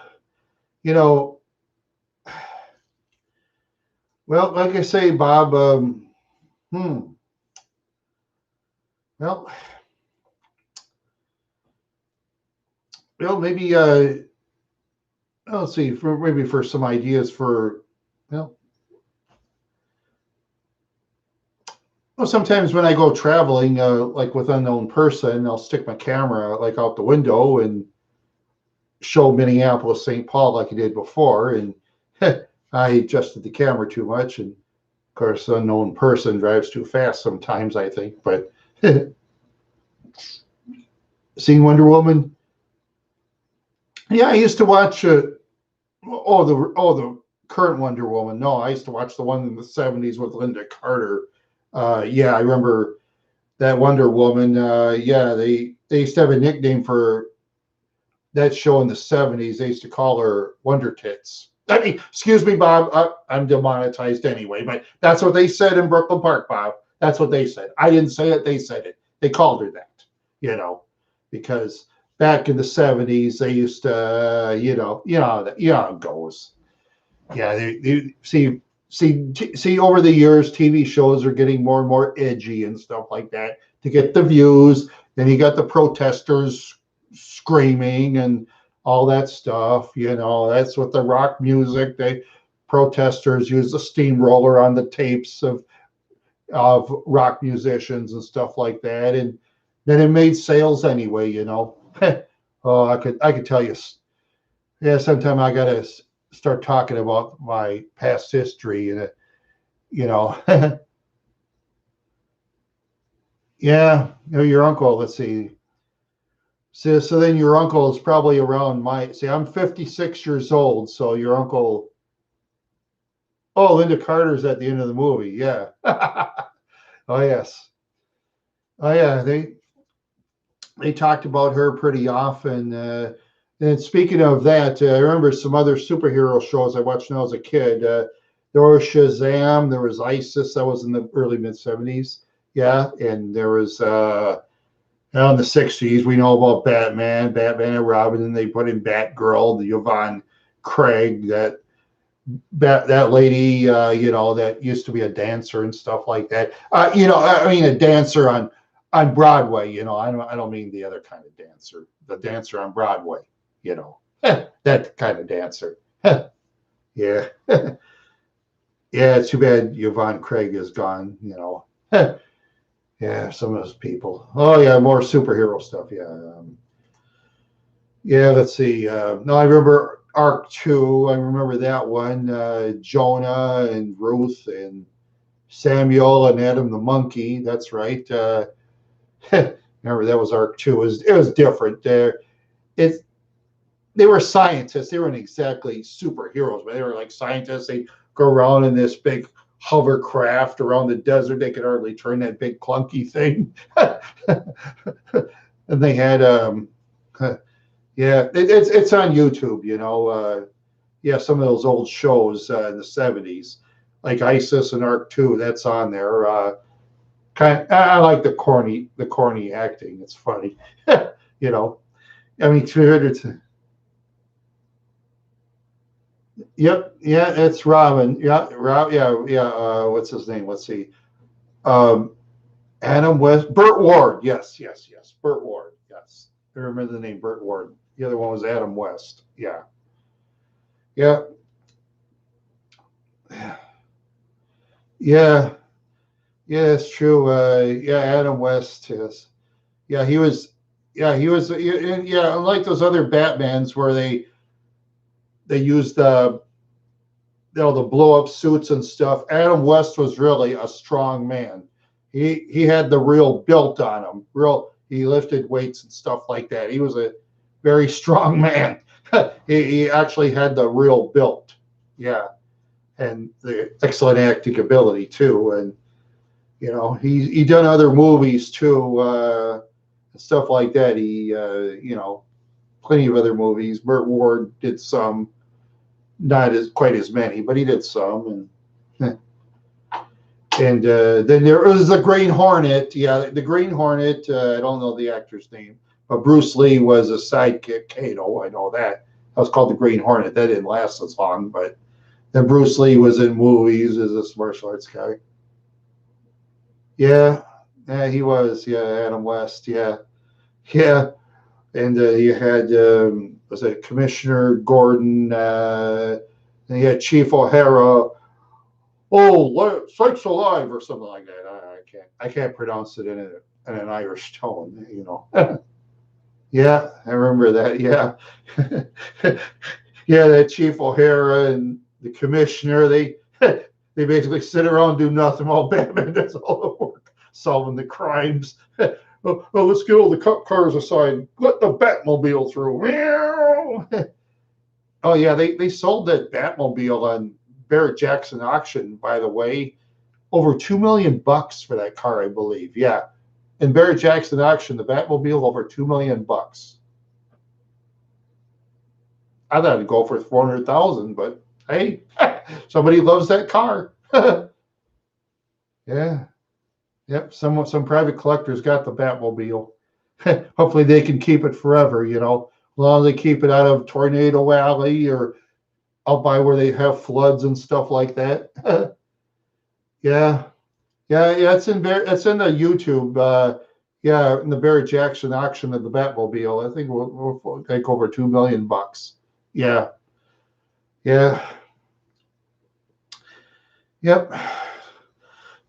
You know, well, like I say, Bob, well, maybe, let's see, maybe for some ideas for, well, sometimes when I go traveling, like with unknown person, I'll stick my camera like out the window and show Minneapolis, St. Paul like I did before, and I adjusted the camera too much, and of course, the unknown person drives too fast sometimes, I think. But seen Wonder Woman? Yeah, I used to watch. The current Wonder Woman. No, I used to watch the one in the '70s with Linda Carter. Yeah, I remember that Wonder Woman. Yeah, they used to have a nickname for that show in the '70s. They used to call her Wonder Tits. I mean, excuse me, Bob. I'm demonetized anyway, but that's what they said in Brooklyn Park, Bob. That's what they said. I didn't say it. They said it. They called her that, because back in the '70s they used to, how it goes. Yeah, they see over the years, TV shows are getting more and more edgy and stuff like that to get the views. Then you got the protesters screaming and all that stuff. That's what the rock music. They protesters use the steamroller on the tapes of rock musicians and stuff like that, and then it made sales anyway. Oh, I could tell you. Yeah, sometime I gotta start talking about my past history, and you know, yeah, your uncle. Let's see. So then your uncle is probably around my. See, I'm 56 years old, so your uncle. Oh, Linda Carter's at the end of the movie. Yeah. Oh yes. Oh yeah. They talked about her pretty often. And speaking of that, I remember some other superhero shows I watched when I was a kid. There was Shazam, there was ISIS, that was in the early mid '70s. Yeah, and there was now in the '60s, we know about Batman and Robin, and they put in Batgirl, the Yvonne Craig, that lady, that used to be a dancer and stuff like that. I mean, a dancer on Broadway. I don't mean the other kind of dancer, the dancer on Broadway. That kind of dancer. Yeah, yeah. It's too bad Yvonne Craig is gone. Yeah, some of those people. Oh yeah, more superhero stuff. Yeah, yeah. Let's see. No, I remember Arc 2. I remember that one. Jonah and Ruth and Samuel and Adam the monkey. That's right. Remember that was Arc 2. It was different. It they were scientists. They weren't exactly superheroes, but they were like scientists. They go around in this big hovercraft around the desert. They could hardly turn that big clunky thing. And they had yeah, it's on YouTube. Yeah, some of those old shows in the '70s. like ISIS and Arc 2. That's on there. I like the corny acting. It's funny, you know. I mean, 300. Yep, yeah, it's Robin. Yeah, Rob. Yeah, yeah. What's his name? Let's see. Um, Adam West, Burt Ward. Yes, yes, yes. Burt Ward. Yes, I remember the name Burt Ward. The other one was Adam West. Yeah, yeah, yeah, yeah. It's true. Yeah, Adam West. Yes. Yeah, he was. Yeah, he was. Yeah, unlike those other Batmans where they used the blow up suits and stuff. Adam West was really a strong man. He had the real built on him. He lifted weights and stuff like that. He was a very strong man. He actually had the real built. Yeah, and the excellent acting ability too. And he done other movies too, stuff like that. He plenty of other movies. Burt Ward did some, not as quite as many, but he did some. And then there was the Green Hornet. Yeah, the Green Hornet. I don't know the actor's name, but Bruce Lee was a sidekick. Kato, I know that. That was called the Green Hornet. That didn't last as long, but then Bruce Lee was in movies as this martial arts guy. Yeah, yeah, he was. Yeah, Adam West. Yeah, yeah. And you had was it Commissioner Gordon? And you had Chief O'Hara. Oh, Sykes alive or something like that. I can't pronounce it in an Irish tone. Yeah, I remember that. Yeah, yeah. That Chief O'Hara and the Commissioner. They they basically sit around and do nothing while Batman does all the work, solving the crimes. Let's get all the cars aside. Let the Batmobile through. Oh yeah, they sold that Batmobile on Barrett Jackson auction, by the way. Over $2 million for that car, I believe. Yeah. In Barrett Jackson auction, the Batmobile over $2 million. I thought it'd go for 400,000, but hey, somebody loves that car. Yeah. Yep. Some private collectors got the Batmobile. Hopefully they can keep it forever, as long as they keep it out of Tornado Alley or out by where they have floods and stuff like that. Yeah. Yeah. It's in the YouTube. Yeah, in the Barrett Jackson auction of the Batmobile, I think we'll take over $2 million. Yeah. Yeah. Yep.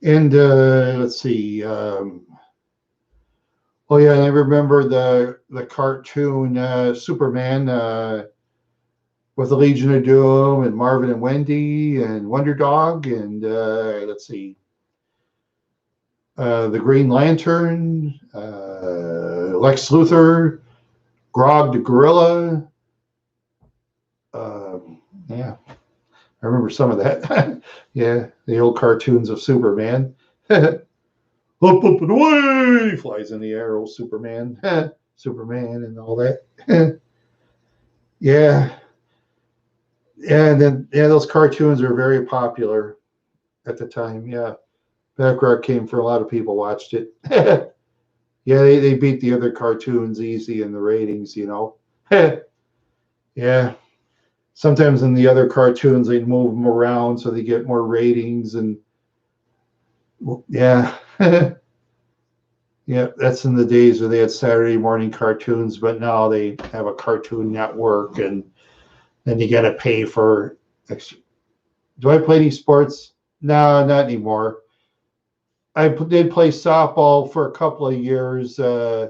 And let's see. Oh yeah, I remember the cartoon Superman with the Legion of Doom and Marvin and Wendy and Wonder Dog and let's see, the Green Lantern, Lex Luthor, Grog the Gorilla. Yeah, I remember some of that. Yeah, the old cartoons of Superman. Up and away, flies in the air, old Superman. Superman and all that. Yeah. And then those cartoons were very popular at the time. Yeah, back where it came from, a lot of people watched it. Yeah, they beat the other cartoons easy in the ratings. Yeah, sometimes in the other cartoons they move them around so they get more ratings, and yeah. Yeah, that's in the days where they had Saturday morning cartoons, but now they have a Cartoon Network, and then you got to pay for extra. Do I play any sports? No, not anymore. I did play softball for a couple of years. Yeah,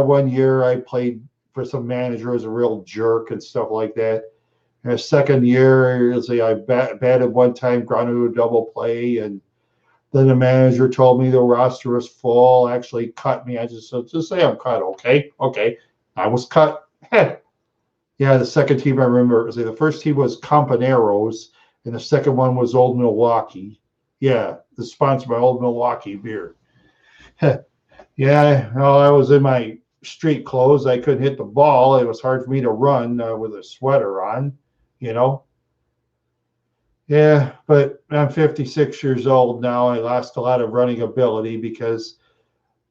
1 year I played for some manager who was a real jerk and stuff like that. And the second year, I batted one time, grounded a double play, and then the manager told me the roster was full, actually cut me. I just said, just say I'm cut. Okay. I was cut. Yeah, the second team I remember, the first team was Companeros, and the second one was Old Milwaukee. Yeah, the sponsored by Old Milwaukee beer. Yeah, well, I was in my street clothes. I couldn't hit the ball. It was hard for me to run with a sweater on, Yeah, but I'm 56 years old now. I lost a lot of running ability because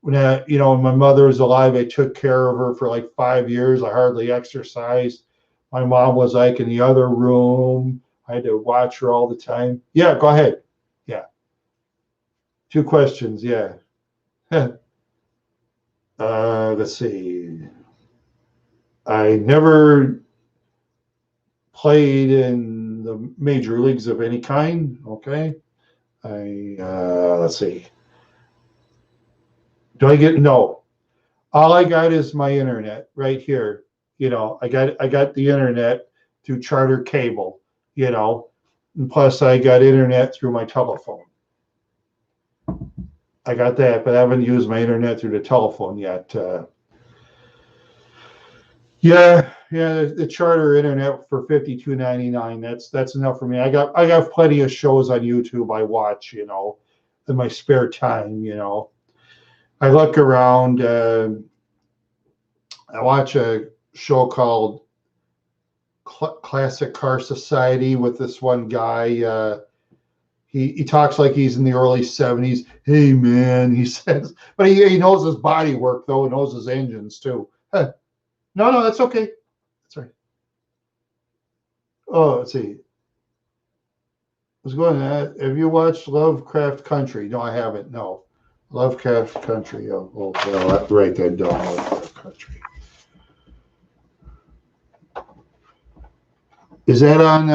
when my mother was alive, I took care of her for like 5 years. I hardly exercised. My mom was like in the other room. I had to watch her all the time. Yeah, go ahead. Yeah, two questions. Yeah. Let's see. I never played in the major leagues of any kind. Okay. Let's see. Do I get no? All I got is my internet right here. I got the internet through charter cable. You know, and plus I got internet through my telephone. I got that, but I haven't used my internet through the telephone yet. Yeah, the charter internet for $52.99. That's enough for me. I got plenty of shows on YouTube I watch. In my spare time. I look around. I watch a show called Classic Car Society with this one guy. He talks like he's in the early 70s. Hey man, he says, but he knows his body work though. He knows his engines too. Huh. No, that's okay. That's right. Oh, let's see. What's going on? Have you watched Lovecraft Country? No, I haven't. No, Lovecraft Country. Well, I have to write that down. Lovecraft Country. Is that on?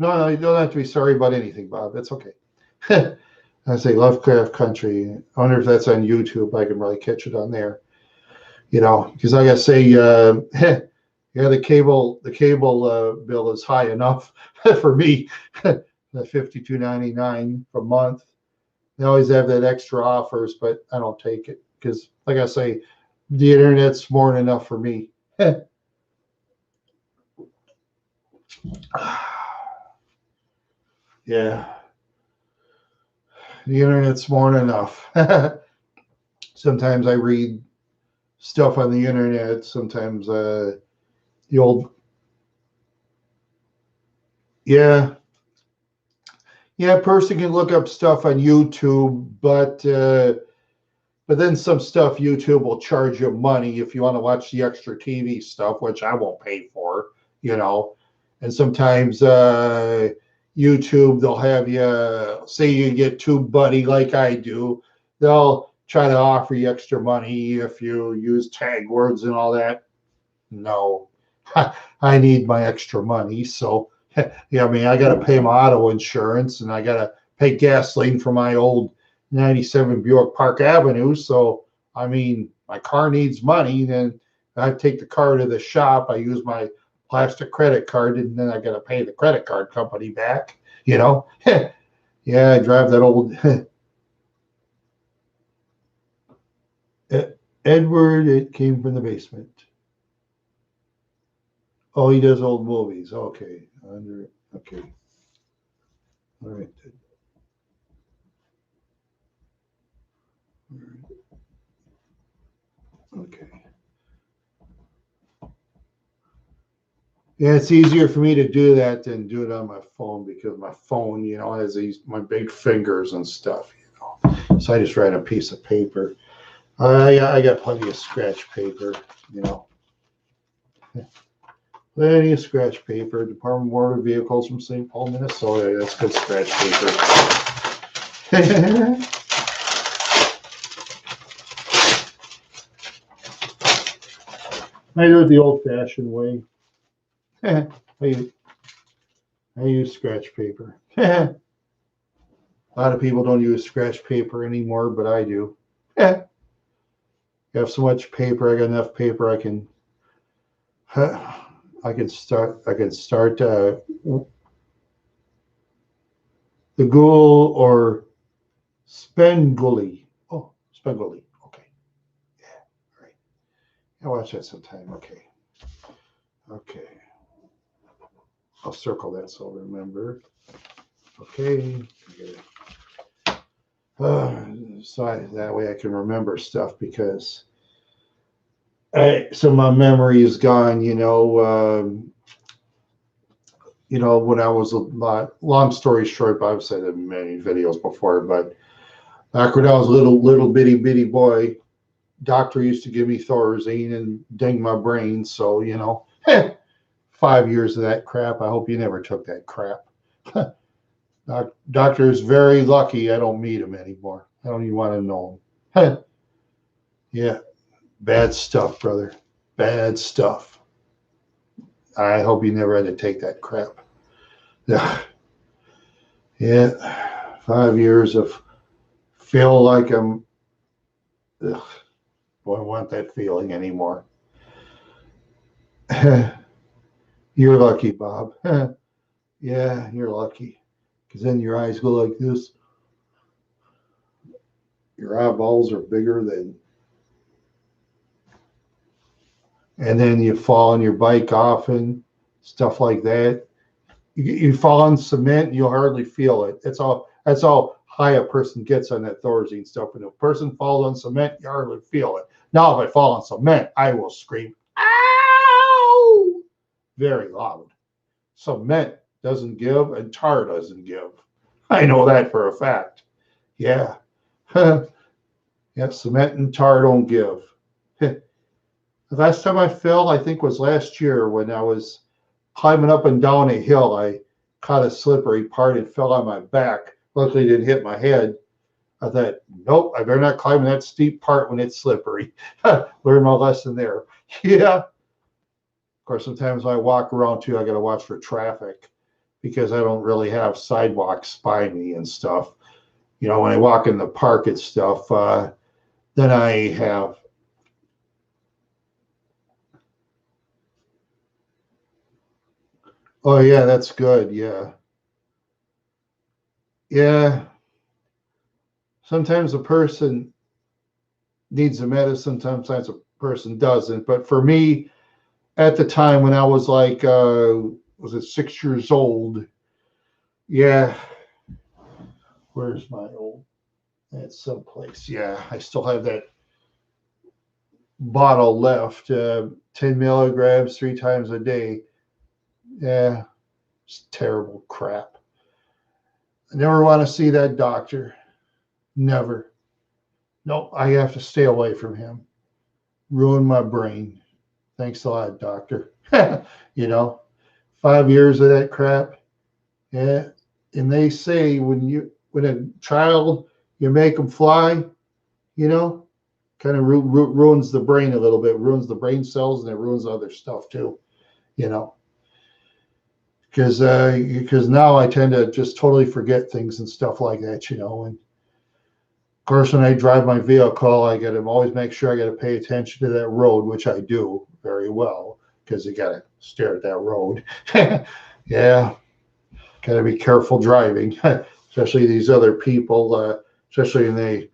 No, you don't have to be sorry about anything, Bob. That's okay. I say Lovecraft Country. I wonder if that's on YouTube. I can really catch it on there. Because like I say, yeah, the cable bill is high enough for me. The $52.99 per month. They always have that extra offers, but I don't take it because, like I say, the internet's more than enough for me. Yeah, the internet's more than enough. Sometimes I read stuff on the internet. Sometimes the old, yeah, yeah, a person can look up stuff on YouTube, but then some stuff YouTube will charge you money if you want to watch the extra TV stuff, which I won't pay for, you know. And sometimes YouTube, they'll have you say you get tube buddy like I do. They'll try to offer you extra money if you use tag words and all that. No, I need my extra money. So, yeah, I mean, I got to pay my auto insurance and I got to pay gasoline for my old 97 Buick Park Avenue. So, I mean, my car needs money. Then I take the car to the shop. I use my plastic credit card and then I got to pay the credit card company back, you know? Yeah, I drive that old Edward. It came from the basement. Oh, he does old movies. Okay. Okay. All right. Okay. Yeah, it's easier for me to do that than do it on my phone because my phone, has my big fingers and stuff. So I just write a piece of paper. I got plenty of scratch paper, you know. Plenty of scratch paper. Department of Motor Vehicles from St. Paul, Minnesota. That's good scratch paper. I do it the old-fashioned way. I use, I use scratch paper. A lot of people don't use scratch paper anymore, but I do. I have so much paper. I got enough paper. I can start the Ghoul or Spenguli. Oh, Spenguli. Okay. Yeah. All right. I'll watch that sometime. Okay. Okay. I'll circle that so I'll remember. Okay. So that way I can remember stuff because so my memory is gone. you know, when I was a lot, long story short, I've said it in many videos before, but back when I was a little bitty boy, doctor used to give me Thorazine and ding my brain. So, you know, 5 years of that crap. I hope you never took that crap. Doctor's very lucky I don't meet him anymore. I don't even want to know him. Yeah, bad stuff, brother. Bad stuff. I hope you never had to take that crap. Yeah, yeah. 5 years of feel like I'm. Ugh, don't want that feeling anymore. You're lucky, Bob. Yeah, you're lucky. Because then your eyes go like this. Your eyeballs are bigger than. And then you fall on your bike often, stuff like that. You fall on cement, you'll hardly feel it. That's all high a person gets on that Thorazine stuff. When a person falls on cement, you hardly feel it. Now, if I fall on cement, I will scream, "Ow!" very loud. Cement doesn't give, and tar doesn't give. I know that for a fact. Yeah. Yeah, cement and tar don't give. The last time I fell, I think was last year when I was climbing up and down a hill. I caught a slippery part and fell on my back. Luckily, it didn't hit my head. I thought, nope, I better not climb that steep part when it's slippery. Learn my lesson there. Yeah. Of course, sometimes when I walk around too, I got to watch for traffic because I don't really have sidewalks by me and stuff. You know, when I walk in the park and stuff, then I have. Oh yeah, that's good. Yeah, yeah. Sometimes a person needs a medicine, sometimes a person doesn't. But for me, at the time when I was like, was it 6 years old? Yeah. Where's my old? That's someplace. Yeah, I still have that bottle left. 10 milligrams 3 times a day. Yeah, it's terrible crap. I never want to see that doctor. Never. Nope, I have to stay away from him. Ruin my brain. Thanks a lot, doctor. You know, 5 years of that crap. Yeah. And they say when a child, you make them fly, you know, kind of ruins the brain a little bit, ruins the brain cells, and it ruins other stuff too, you know. Because now I tend to just totally forget things and stuff like that, you know. And of course, when I drive my vehicle, I got to always make sure I got to pay attention to that road, which I do very well because you got to stare at that road. Yeah, got to be careful driving, especially these other people, especially when they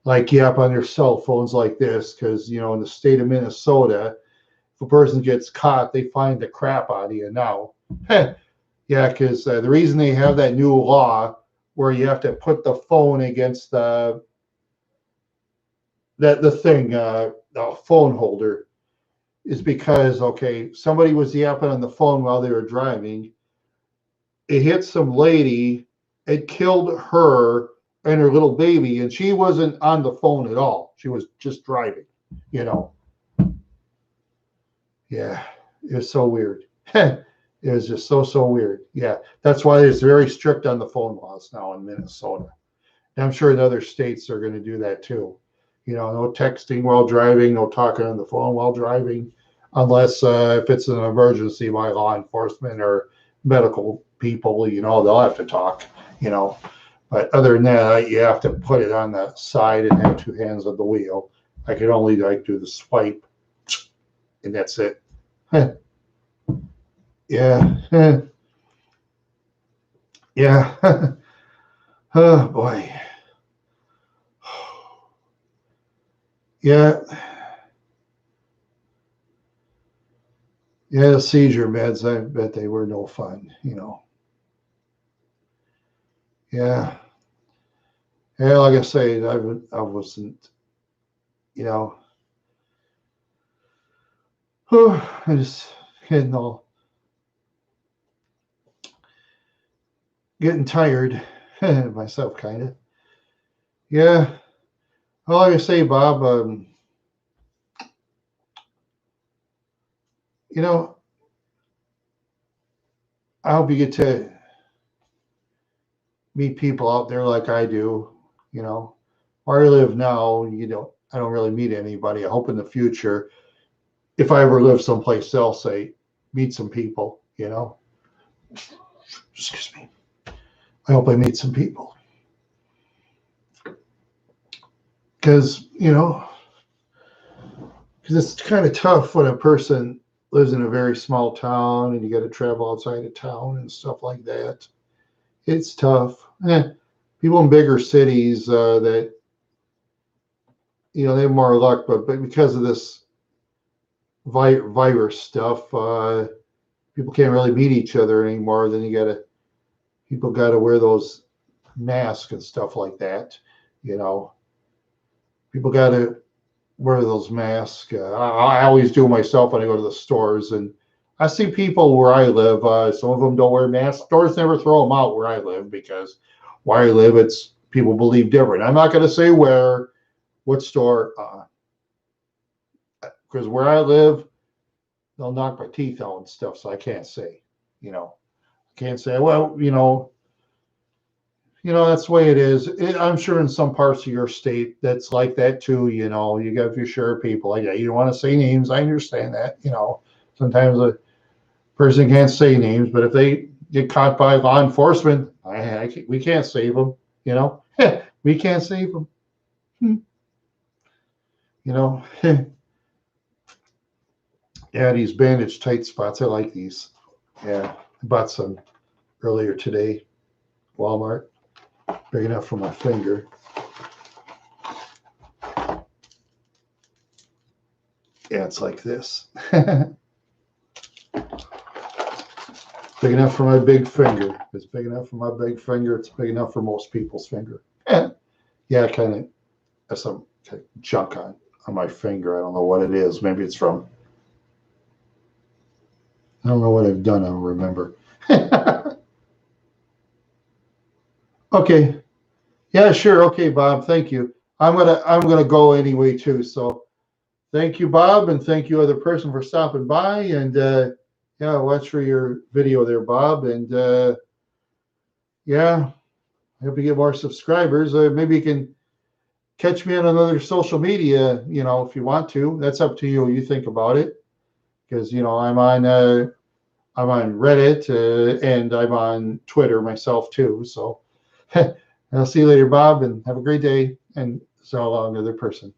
like you up on their cell phones like this, because you know in the state of Minnesota, if a person gets caught, they find the crap out of you now. Yeah, because the reason they have that new law where you have to put the phone against the thing, the phone holder, is because okay, somebody was yapping on the phone while they were driving. It hit some lady. It killed her and her little baby, and she wasn't on the phone at all. She was just driving. You know. Yeah, it was so weird. It was just so weird. Yeah, that's why it's very strict on the phone laws now in Minnesota. And I'm sure in other states they're going to do that too. You know, no texting while driving, no talking on the phone while driving, unless if it's an emergency by law enforcement or medical people. You know, they'll have to talk. You know, but other than that, you have to put it on the side and have two hands on the wheel. I can only like do the swipe, and that's it. Yeah, yeah. Oh boy. Yeah, yeah. The seizure meds, I bet they were no fun. You know. Yeah, yeah. Like I say, I wasn't. You know, I just getting all getting tired myself, kind of. Yeah. Well, like I say, Bob, you know, I hope you get to meet people out there like I do. You know, where I live now, I don't really meet anybody. I hope in the future, if I ever live someplace else, I meet some people. Excuse me. I hope I meet some people because it's kind of tough when a person lives in a very small town and you got to travel outside of town and stuff like that. It's tough. People in bigger cities that they have more luck, but because of this virus stuff, people can't really meet each other anymore. Then people got to wear those masks and stuff like that. You know, people got to wear those masks. I always do myself when I go to the stores, and I see people where I live. Some of them don't wear masks. Stores never throw them out where I live because where I live, it's people believe different. I'm not going to say what store, because where I live, they'll knock my teeth out and stuff, so I can't say. Can't say. Well, that's the way it is. I'm sure in some parts of your state that's like that too. You got your share of people like that. You don't want to say names. I understand that. Sometimes a person can't say names, but if they get caught by law enforcement, we can't save them. We can't save them. Yeah, these bandage tight spots. I like these. Yeah, I bought some earlier today, Walmart. Big enough for my finger. Yeah, it's like this. Big enough for my big finger. If it's big enough for my big finger, it's big enough for most people's finger. Yeah, kind of has some junk on my finger. I don't know what it is. Maybe it's from, I don't know what I've done. I don't remember. Okay. Yeah, sure. Okay, Bob. Thank you. I'm gonna go anyway too. So thank you, Bob, and thank you, other person, for stopping by. And yeah, watch for your video there, Bob. And yeah, I hope you get more subscribers. Maybe you can catch me on another social media. If you want to. That's up to you. You think about it, because I'm on Reddit and I'm on Twitter myself too. So I'll see you later, Bob, and have a great day. And so long, other person.